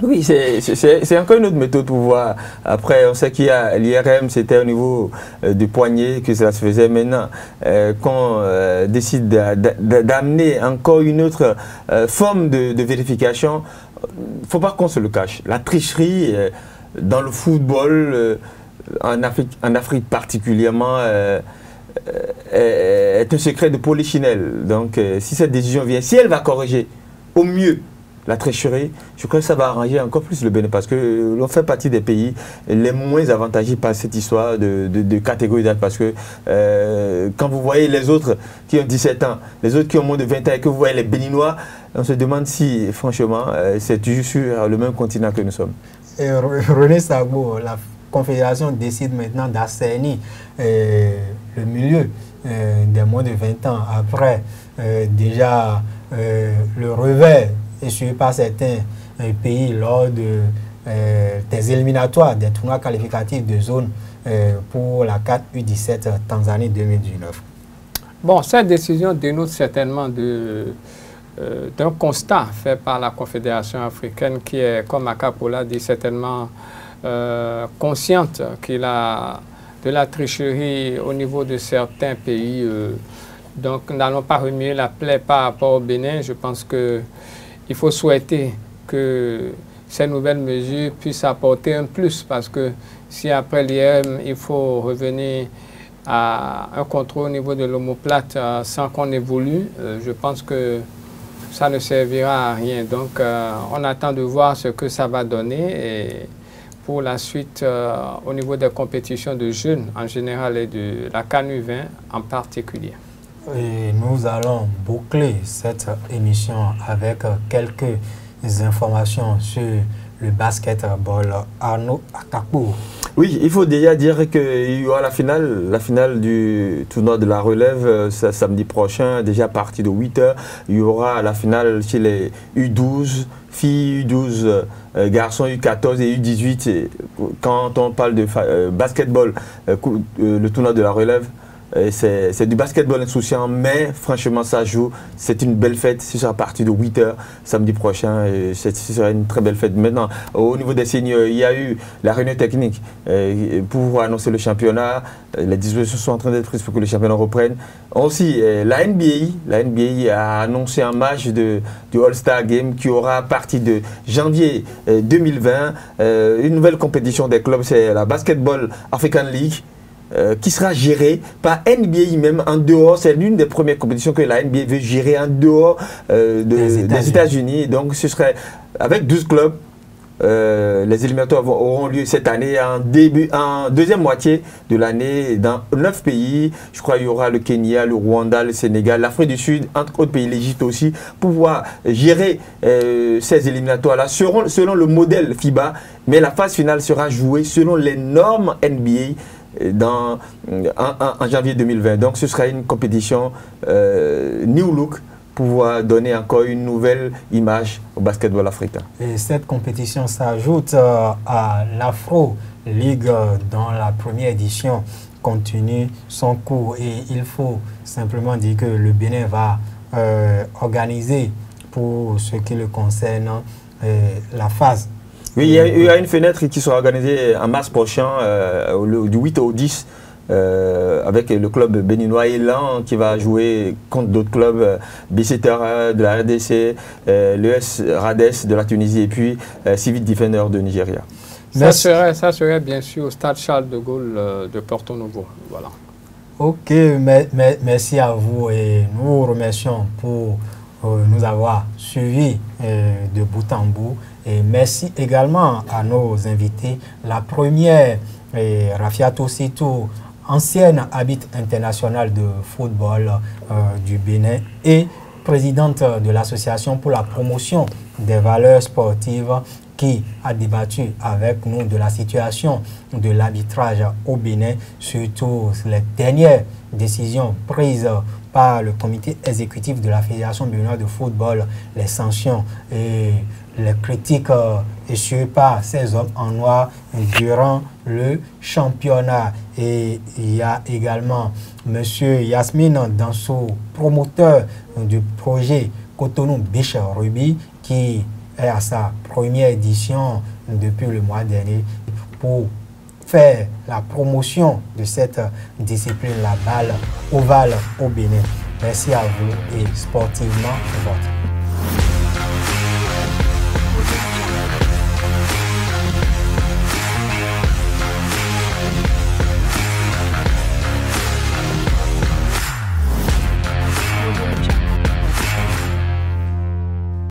Oui, c'est encore une autre méthode pour voir. Après, on sait qu'il y a l'IRM, c'était au niveau du poignet que cela se faisait. Maintenant, qu'on décide d'amener encore une autre forme de vérification, il ne faut pas qu'on se le cache. La tricherie dans le football, en Afrique particulièrement, est un secret de polichinelle. Donc, si cette décision vient, si elle va corriger au mieux la tricherie, je crois que ça va arranger encore plus le Bénin parce que l'on fait partie des pays les moins avantagés par cette histoire de catégorie d'âge parce que quand vous voyez les autres qui ont 17 ans, les autres qui ont moins de 20 ans et que vous voyez les Béninois, on se demande si franchement c'est toujours sur le même continent que nous sommes. Et René Sagbo, la Confédération décide maintenant d'assainir le milieu des moins de 20 ans après déjà le revers essuyé par certains pays lors des éliminatoires des tournois qualificatifs de zone pour la 4 U17 Tanzanie 2019. Bon, cette décision dénote certainement d'un constat fait par la Confédération africaine qui est, comme Akapola dit, certainement consciente qu'il a de la tricherie au niveau de certains pays. Donc, nous n'allons pas remuer la plaie par rapport au Bénin. Je pense qu'il faut souhaiter que ces nouvelles mesures puissent apporter un plus parce que si après l'IRM, il faut revenir à un contrôle au niveau de l'omoplate sans qu'on évolue, je pense que ça ne servira à rien. Donc, on attend de voir ce que ça va donner et pour la suite au niveau des compétitions de jeunes en général et de la CAN U20 en particulier. Et nous allons boucler cette émission avec quelques informations sur le basketball. Arnaud Akapo. Oui, il faut déjà dire qu'il y aura la finale du tournoi de la relève samedi prochain, déjà à partir de 8 h. Il y aura la finale chez les U12, filles U12, garçons U14 et U18. Quand on parle de basketball, le tournoi de la relève, c'est du basketball insouciant, mais franchement ça joue, c'est une belle fête, c'est à partir de 8 h samedi prochain, ce sera une très belle fête. Maintenant, au niveau des seniors, il y a eu la réunion technique pour annoncer le championnat, les dispositions sont en train d'être prises pour que le championnat reprenne. Aussi, la NBA a annoncé un match du All-Star Game qui aura à partir de janvier 2020, une nouvelle compétition des clubs, c'est la Basketball African League, qui sera gérée par NBA même en dehors. C'est l'une des premières compétitions que la NBA veut gérer en dehors des États-Unis. Donc ce serait avec 12 clubs. Les éliminatoires auront lieu cette année en deuxième moitié de l'année dans 9 pays. Je crois qu'il y aura le Kenya, le Rwanda, le Sénégal, l'Afrique du Sud, entre autres pays, l'Égypte aussi, pour pouvoir gérer ces éliminatoires-là selon le modèle FIBA. Mais la phase finale sera jouée selon les normes NBA en janvier 2020. Donc ce sera une compétition new look pour pouvoir donner encore une nouvelle image au basketball africain. Et cette compétition s'ajoute à l'Afro League dont la première édition continue son cours et il faut simplement dire que le Bénin va organiser pour ce qui le concerne la phase. Oui, il y a une fenêtre qui sera organisée en mars prochain, du 8 au 10, avec le club béninois Elan qui va jouer contre d'autres clubs, BCTR de la RDC, l'ES Rades de la Tunisie et puis Civil Defender de Nigeria. Ça serait bien sûr au stade Charles de Gaulle de Porto Novo. Voilà. Ok, merci à vous et nous vous remercions pour nous avoir suivis de bout en bout. Et merci également à nos invités. La première, Rafiatou Sitou, ancienne arbitre internationale de football du Bénin et présidente de l'association pour la promotion des valeurs sportives qui a débattu avec nous de la situation de l'arbitrage au Bénin, surtout les dernières décisions prises par le comité exécutif de la Fédération béninoise de football, les sanctions et les critiques issues par ces hommes en noir durant le championnat. Et il y a également M. Yasmine Danso, promoteur du projet Cotonou Beach Rugby, qui est à sa première édition depuis le mois dernier pour faire la promotion de cette discipline, la balle ovale au Bénin. Merci à vous et sportivement, votre.